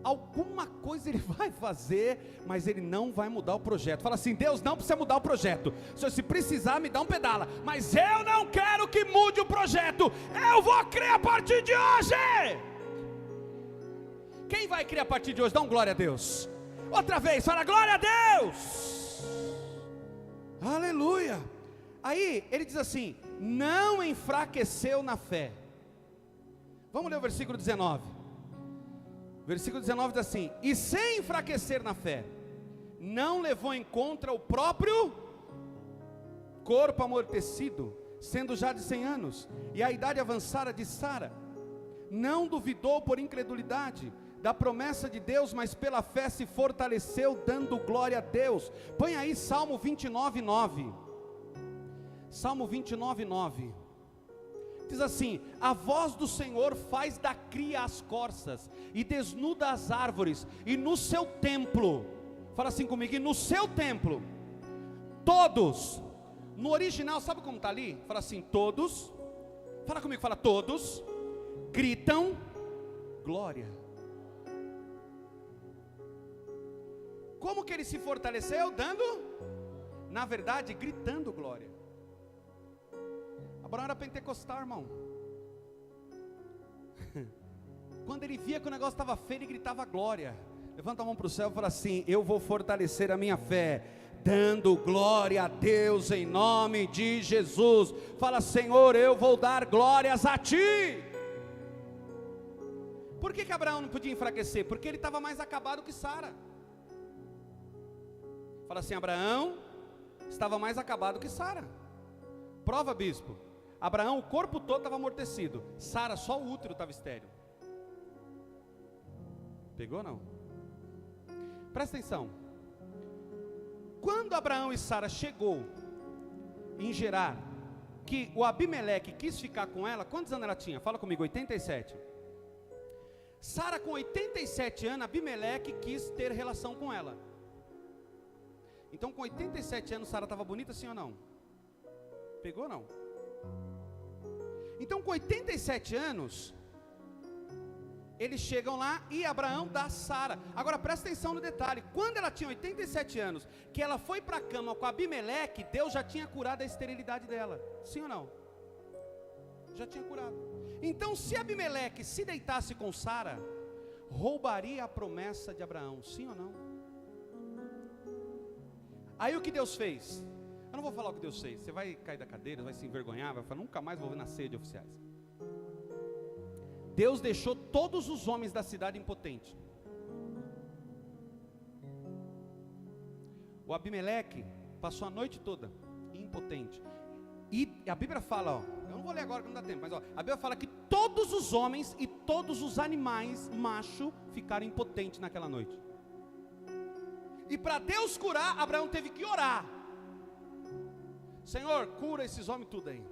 Alguma coisa Ele vai fazer, mas Ele não vai mudar o projeto. Fala assim, Deus não precisa mudar o projeto. Se precisar me dá um pedala, mas eu não quero que mude o projeto. Eu vou crer a partir de hoje. Quem vai crer a partir de hoje? Dá um glória a Deus. Outra vez, fala glória a Deus. Aleluia. Aí ele diz assim, não enfraqueceu na fé. Vamos ler o versículo 19. Versículo 19 diz assim, e sem enfraquecer na fé, não levou em conta o próprio corpo amortecido, sendo já de 100 anos, e a idade avançada de Sara. Não duvidou por incredulidade da promessa de Deus, mas pela fé se fortaleceu, dando glória a Deus. Põe aí Salmo 29, 9. Salmo 29, 9. Diz assim, a voz do Senhor faz da cria as corças, e desnuda as árvores, e no seu templo, fala assim comigo, e no seu templo, todos, no original, sabe como está ali? Fala assim, todos, fala comigo, fala todos, gritam, glória. Como que ele se fortaleceu? Dando, na verdade, gritando glória. Abraão era pentecostal, irmão. Quando ele via que o negócio estava feio, ele gritava glória. Levanta a mão para o céu e fala assim, eu vou fortalecer a minha fé, dando glória a Deus em nome de Jesus. Fala, Senhor, eu vou dar glórias a Ti. Por que Abraão não podia enfraquecer? Porque ele estava mais acabado que Sara. Fala assim, Abraão estava mais acabado que Sara. Prova, bispo. Abraão, o corpo todo estava amortecido. Sara, só o útero estava estéril. Pegou ou não? Presta atenção. Quando Abraão e Sara chegou em Gerar, que o Abimeleque quis ficar com ela, quantos anos ela tinha? Fala comigo, 87. Sara com 87 anos, Abimeleque quis ter relação com ela. Então com 87 anos, Sara estava bonita, sim ou não? Pegou ou não? Então com 87 anos, eles chegam lá e Abraão dá Sara. Agora presta atenção no detalhe, quando ela tinha 87 anos, que ela foi para a cama com Abimeleque, Deus já tinha curado a esterilidade dela, sim ou não? Já tinha curado. Então se Abimeleque se deitasse com Sara, roubaria a promessa de Abraão, sim ou não? Aí o que Deus fez? Eu não vou falar o que Deus fez, você vai cair da cadeira, vai se envergonhar, vai falar, nunca mais vou ver na ceia de oficiais. Deus deixou todos os homens da cidade impotentes. O Abimeleque passou a noite toda impotente. E a Bíblia fala, ó, eu não vou ler agora que não dá tempo, mas ó, a Bíblia fala que todos os homens e todos os animais macho ficaram impotentes naquela noite. E para Deus curar, Abraão teve que orar. Senhor, cura esses homens tudo aí.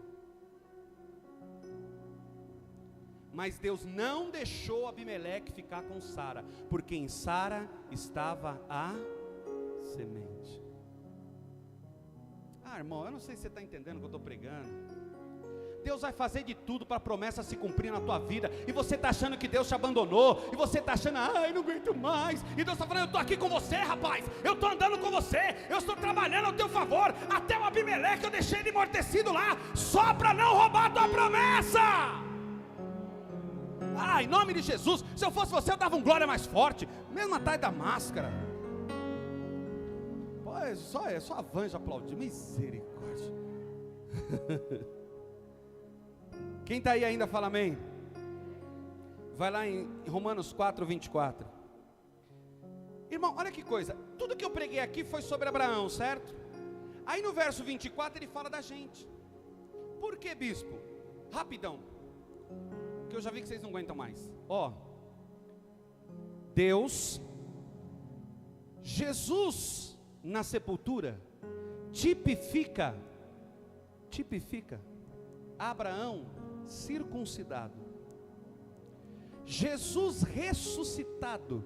Mas Deus não deixou Abimeleque ficar com Sara, porque em Sara estava a semente. Ah, irmão, eu não sei se você está entendendo o que eu estou pregando. Deus vai fazer de tudo para a promessa se cumprir na tua vida, e você está achando que Deus te abandonou, e você está achando, ai, não aguento mais, e Deus está falando, eu estou aqui com você, rapaz, eu estou andando com você, eu estou trabalhando ao teu favor. Até o Abimeleque eu deixei ele amortecido lá, só para não roubar a tua promessa. Pai, em nome de Jesus. Se eu fosse você, eu dava um glória mais forte, mesmo atrás da máscara. Pô, é só a Vanja aplaudir, misericórdia. Quem está aí ainda fala amém. Vai lá em Romanos 4, 24. Irmão, olha que coisa. Tudo que eu preguei aqui foi sobre Abraão, certo? Aí no verso 24 ele fala da gente. Por que, bispo? Rapidão, que eu já vi que vocês não aguentam mais. Deus, Jesus na sepultura tipifica Abraão circuncidado. Jesus ressuscitado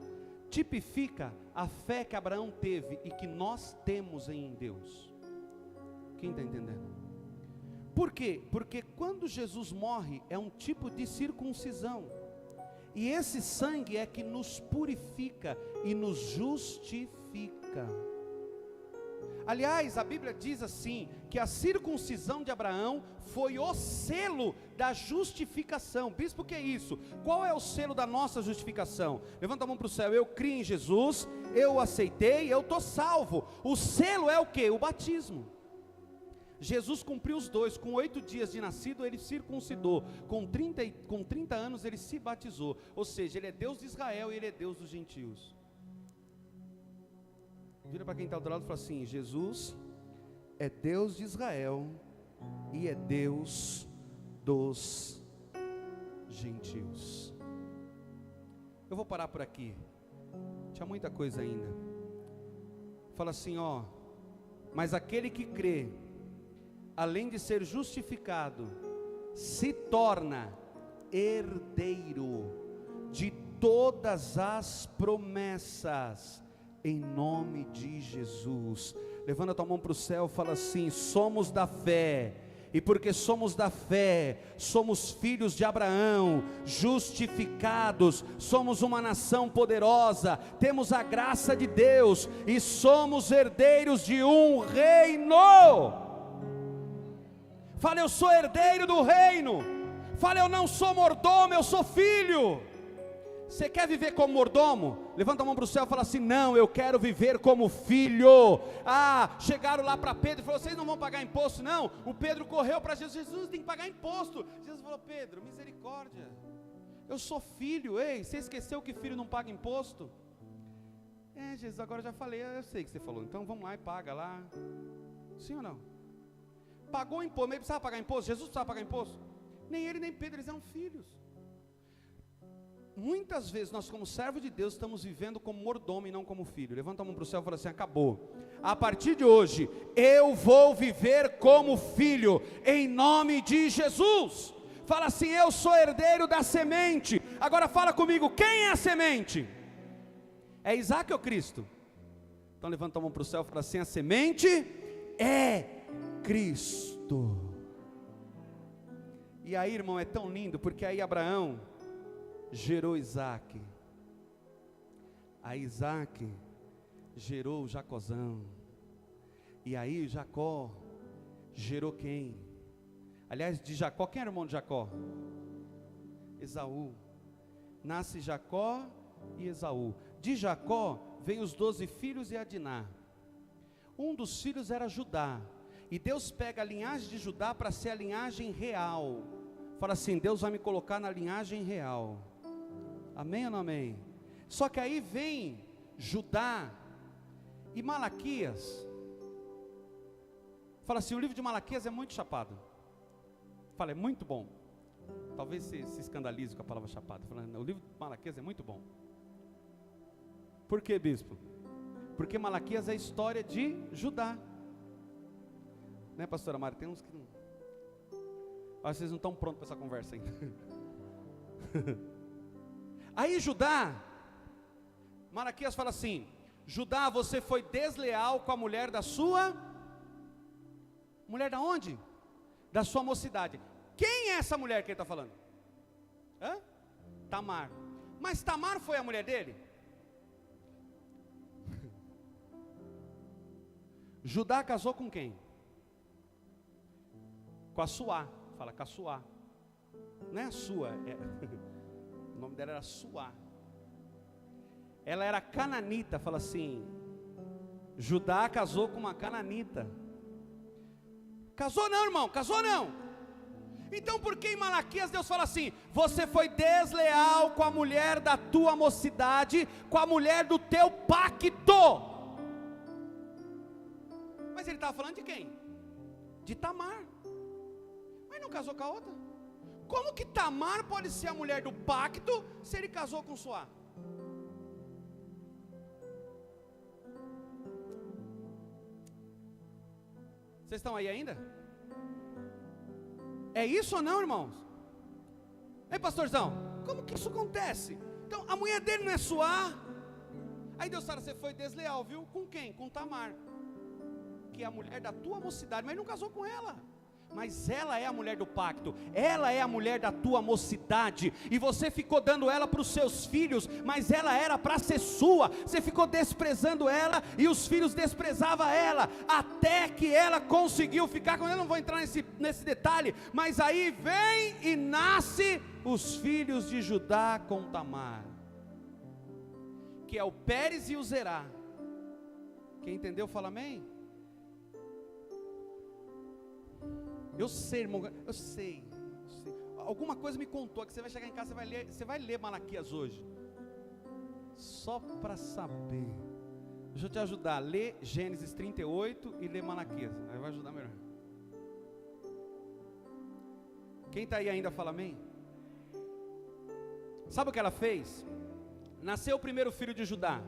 tipifica a fé que Abraão teve e que nós temos em Deus. Quem está entendendo? Por quê? Porque quando Jesus morre é um tipo de circuncisão, e esse sangue é que nos purifica e nos justifica. Aliás, a Bíblia diz assim, que a circuncisão de Abraão foi o selo da justificação. Bispo, o que é isso? Qual é o selo da nossa justificação? Levanta a mão para o céu. Eu criei em Jesus, eu o aceitei, eu estou salvo. O selo é o que? O batismo. Jesus cumpriu os dois. Com 8 dias de nascido ele circuncidou, com 30 anos ele se batizou. Ou seja, ele é Deus de Israel e ele é Deus dos gentios. Vira para quem está do lado e fala assim: Jesus é Deus de Israel e é Deus dos gentios. Eu vou parar por aqui, tinha muita coisa ainda. Fala assim, mas aquele que crê, além de ser justificado, se torna herdeiro de todas as promessas, em nome de Jesus. Levanta a tua mão para o céu, fala assim: somos da fé, e porque somos da fé, somos filhos de Abraão, justificados, somos uma nação poderosa, temos a graça de Deus, e somos herdeiros de um reino. Fala, eu sou herdeiro do reino. Fala, eu não sou mordomo, eu sou filho. Você quer viver como mordomo? Levanta a mão para o céu e fala assim: não, eu quero viver como filho. Chegaram lá para Pedro e falaram: vocês não vão pagar imposto? Não. O Pedro correu para Jesus: Jesus tem que pagar imposto. Jesus falou: Pedro, misericórdia, eu sou filho. Ei, você esqueceu que filho não paga imposto? Jesus, agora eu já falei, eu sei que você falou, então vamos lá e paga lá. Sim ou não? Pagou imposto, mas ele precisava pagar imposto? Jesus precisava pagar imposto? Nem ele nem Pedro, eles eram filhos. Muitas vezes nós, como servo de Deus, estamos vivendo como mordomo e não como filho. Levanta a mão para o céu e fala assim: acabou. A partir de hoje, eu vou viver como filho, em nome de Jesus. Fala assim: eu sou herdeiro da semente. Agora fala comigo, quem é a semente? É Isaac ou Cristo? Então levanta a mão para o céu e fala assim: a semente é Cristo. E aí, irmão, é tão lindo, porque aí Abraão gerou Isaac, a Isaac gerou Jacozão, e aí Jacó gerou quem? Aliás, de Jacó, quem era o irmão de Jacó? Esaú. Nasce Jacó e Esaú. De Jacó vem os 12 filhos e Adiná. Um dos filhos era Judá, e Deus pega a linhagem de Judá para ser a linhagem real. Fala assim: Deus vai me colocar na linhagem real. Amém ou não amém? Só que aí vem Judá e Malaquias. Fala assim: o livro de Malaquias é muito chapado. Fala, é muito bom. Talvez se escandalize com a palavra chapado. Fala, o livro de Malaquias é muito bom. Por que, bispo? Porque Malaquias é a história de Judá. Né, pastora Mari? Tem uns que não... Acho que vocês não estão prontos para essa conversa ainda. Aí Judá, Malaquias fala assim: Judá, você foi desleal com a mulher da sua... Mulher da onde? Da sua mocidade. Quem é essa mulher que ele está falando? Tamar. Mas Tamar foi a mulher dele? Judá casou com quem? Com a Suá. Fala, com a Suá. Não é a sua, nome dela era Suá. Ela era cananita, fala assim, Judá casou com uma cananita. Casou não, irmão, casou não. Então por que em Malaquias Deus fala assim, você foi desleal com a mulher da tua mocidade, com a mulher do teu pacto? Mas ele estava falando de quem? De Tamar. Mas não casou com a outra? Como que Tamar pode ser a mulher do pacto, se ele casou com Suá? Vocês estão aí ainda? É isso ou não, irmãos? Ei, pastorzão, como que isso acontece? Então, a mulher dele não é Suá. Aí Deus fala, você foi desleal, viu? Com quem? Com Tamar, que é a mulher da tua mocidade, mas não casou com ela. Mas ela é a mulher do pacto, ela é a mulher da tua mocidade, e você ficou dando ela para os seus filhos, mas ela era para ser sua, você ficou desprezando ela, e os filhos desprezavam ela, até que ela conseguiu ficar com ela. Eu não vou entrar nesse detalhe, mas aí vem e nasce os filhos de Judá com Tamar, que é o Pérez e o Zerá. Quem entendeu fala amém? Eu sei, irmão, eu sei. Alguma coisa me contou que você vai chegar em casa, você vai ler Malaquias hoje. Só para saber. Deixa eu te ajudar. Lê Gênesis 38 e lê Malaquias. Aí vai ajudar melhor. Quem está aí ainda fala amém? Sabe o que ela fez? Nasceu o primeiro filho de Judá.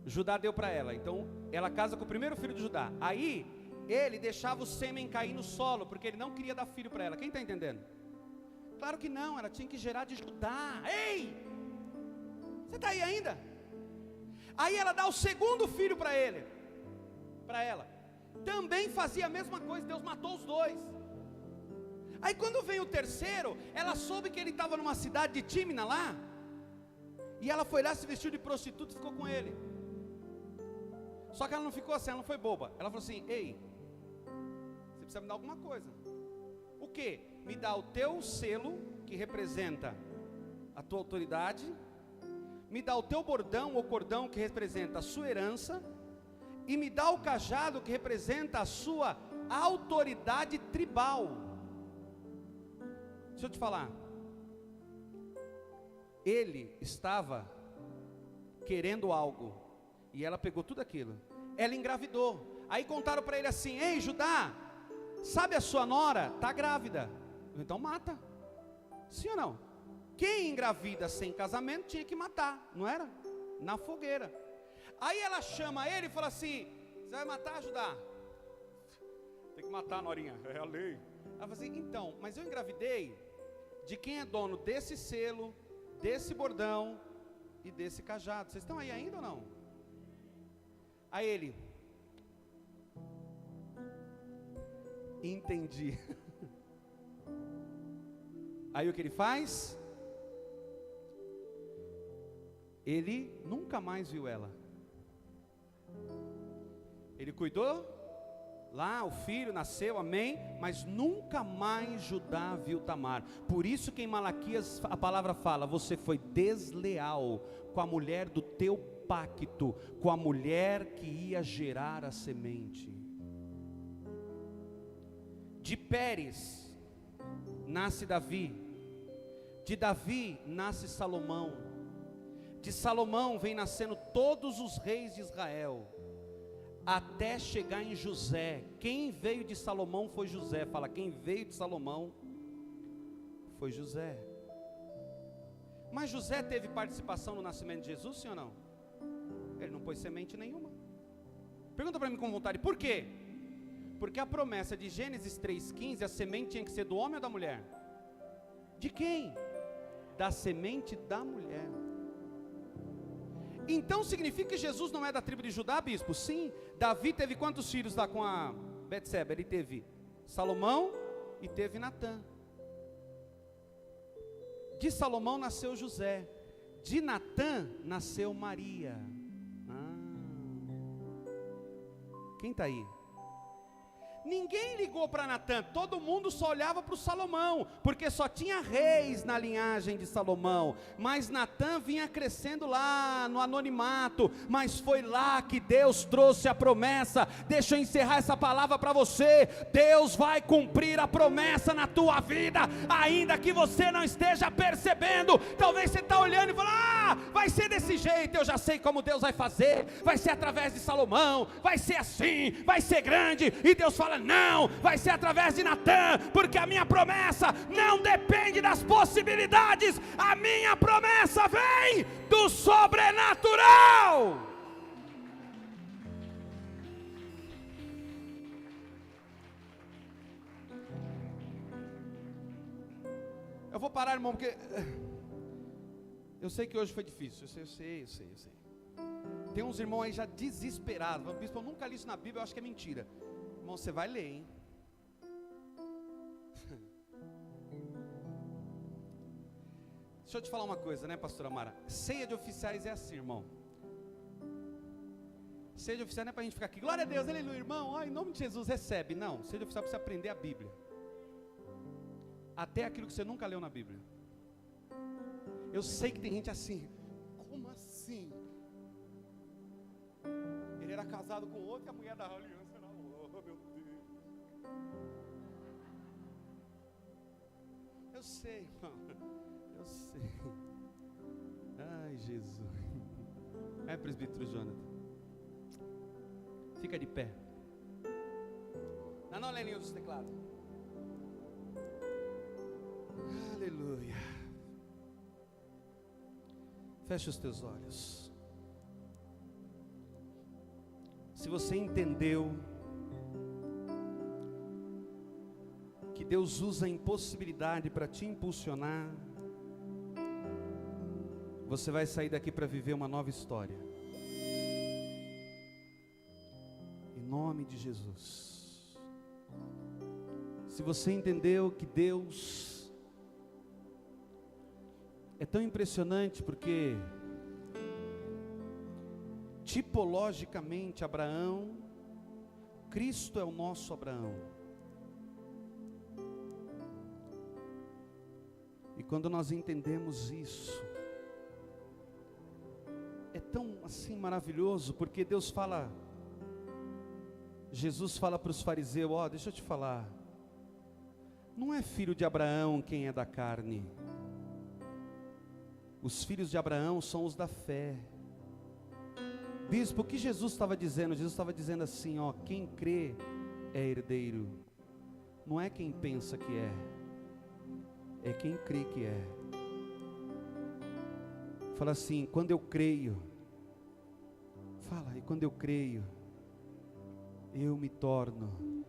Judá deu para ela. Então ela casa com o primeiro filho de Judá. Aí ele deixava o sêmen cair no solo, porque ele não queria dar filho para ela. Quem está entendendo? Claro que não, ela tinha que gerar de Judá. Ei! Você está aí ainda? Aí ela dá o segundo filho para ele, para ela. Também fazia a mesma coisa, Deus matou os dois. Aí quando veio o terceiro, ela soube que ele estava numa cidade de Tímina lá, e ela foi lá, se vestiu de prostituta e ficou com ele. Só que ela não ficou assim, ela não foi boba. Ela falou assim, ei, você precisa me dar alguma coisa. O que? Me dá o teu selo, que representa a tua autoridade. Me dá o teu bordão ou cordão, que representa a sua herança. E me dá o cajado, que representa a sua autoridade tribal. Deixa eu te falar. Ele estava querendo algo, e ela pegou tudo aquilo. Ela engravidou. Aí contaram para ele assim, ei Judá, sabe a sua nora? Está grávida. Então mata. Sim ou não? Quem engravida sem casamento tinha que matar, não era? Na fogueira. Aí ela chama ele e fala assim, você vai matar, Judá? Tem que matar, norinha, é a lei. Ela fala assim, então, mas eu engravidei de quem é dono desse selo, desse bordão e desse cajado. Vocês estão aí ainda ou não? Aí ele, entendi. Aí o que ele faz? Ele nunca mais viu ela. Ele cuidou, lá o filho nasceu, amém, mas nunca mais Judá viu Tamar. Por isso que em Malaquias a palavra fala, você foi desleal com a mulher do teu pacto, com a mulher que ia gerar a semente. De Pérez nasce Davi, de Davi nasce Salomão, de Salomão vem nascendo todos os reis de Israel, até chegar em José. Quem veio de Salomão foi José. Fala, quem veio de Salomão foi José. Mas José teve participação no nascimento de Jesus, sim ou não? Ele não pôs semente nenhuma. Pergunta para mim com vontade, por quê? Porque a promessa de Gênesis 3,15, a semente tinha que ser do homem ou da mulher? De quem? Da semente da mulher. Então significa que Jesus não é da tribo de Judá, bispo? Sim. Davi teve quantos filhos lá com a Betseba? Ele teve Salomão e teve Natã. De Salomão nasceu José, de Natã nasceu Maria. Quem está aí? Ninguém ligou para Natã, todo mundo só olhava para o Salomão, porque só tinha reis na linhagem de Salomão, mas Natã vinha crescendo lá no anonimato, mas foi lá que Deus trouxe a promessa. Deixa eu encerrar essa palavra para você. Deus vai cumprir a promessa na tua vida, ainda que você não esteja percebendo. Talvez você está olhando e fala, vai ser desse jeito, eu já sei como Deus vai fazer, vai ser através de Salomão, vai ser assim, vai ser grande, e Deus fala, não, vai ser através de Natã, porque a minha promessa não depende das possibilidades, a minha promessa vem do sobrenatural. Eu vou parar, irmão, porque eu sei que hoje foi difícil, eu sei. Tem uns irmãos aí já desesperados, bispo, eu nunca li isso na Bíblia, eu acho que é mentira. Irmão, você vai ler, hein? Deixa eu te falar uma coisa, né, pastora Mara? Ceia de oficiais é assim, irmão. Ceia de oficiais não é para a gente ficar aqui, glória a Deus, aleluia, irmão, em nome de Jesus, recebe. Não, ceia de oficial é para você aprender a Bíblia. Até aquilo que você nunca leu na Bíblia. Eu sei que tem gente assim, como assim? Ele era casado com outra e a mulher da aliança era outra, meu Deus. Eu sei, irmão, eu sei. Ai, Jesus. Presbítero Jonathan, fica de pé. Não, Leninho dos teclados. Aleluia. Feche os teus olhos. Se você entendeu que Deus usa a impossibilidade para te impulsionar, você vai sair daqui para viver uma nova história. Em nome de Jesus. Se você entendeu que Deus é tão impressionante, porque tipologicamente Abraão, Cristo é o nosso Abraão. E quando nós entendemos isso, é tão assim maravilhoso, porque Deus fala, Jesus fala para os fariseus, deixa eu te falar, não é filho de Abraão quem é da carne, os filhos de Abraão são os da fé. Bispo, o que Jesus estava dizendo? Jesus estava dizendo assim, quem crê é herdeiro, não é quem pensa que é quem crê que é. Fala assim, quando eu creio, e quando eu creio, eu me torno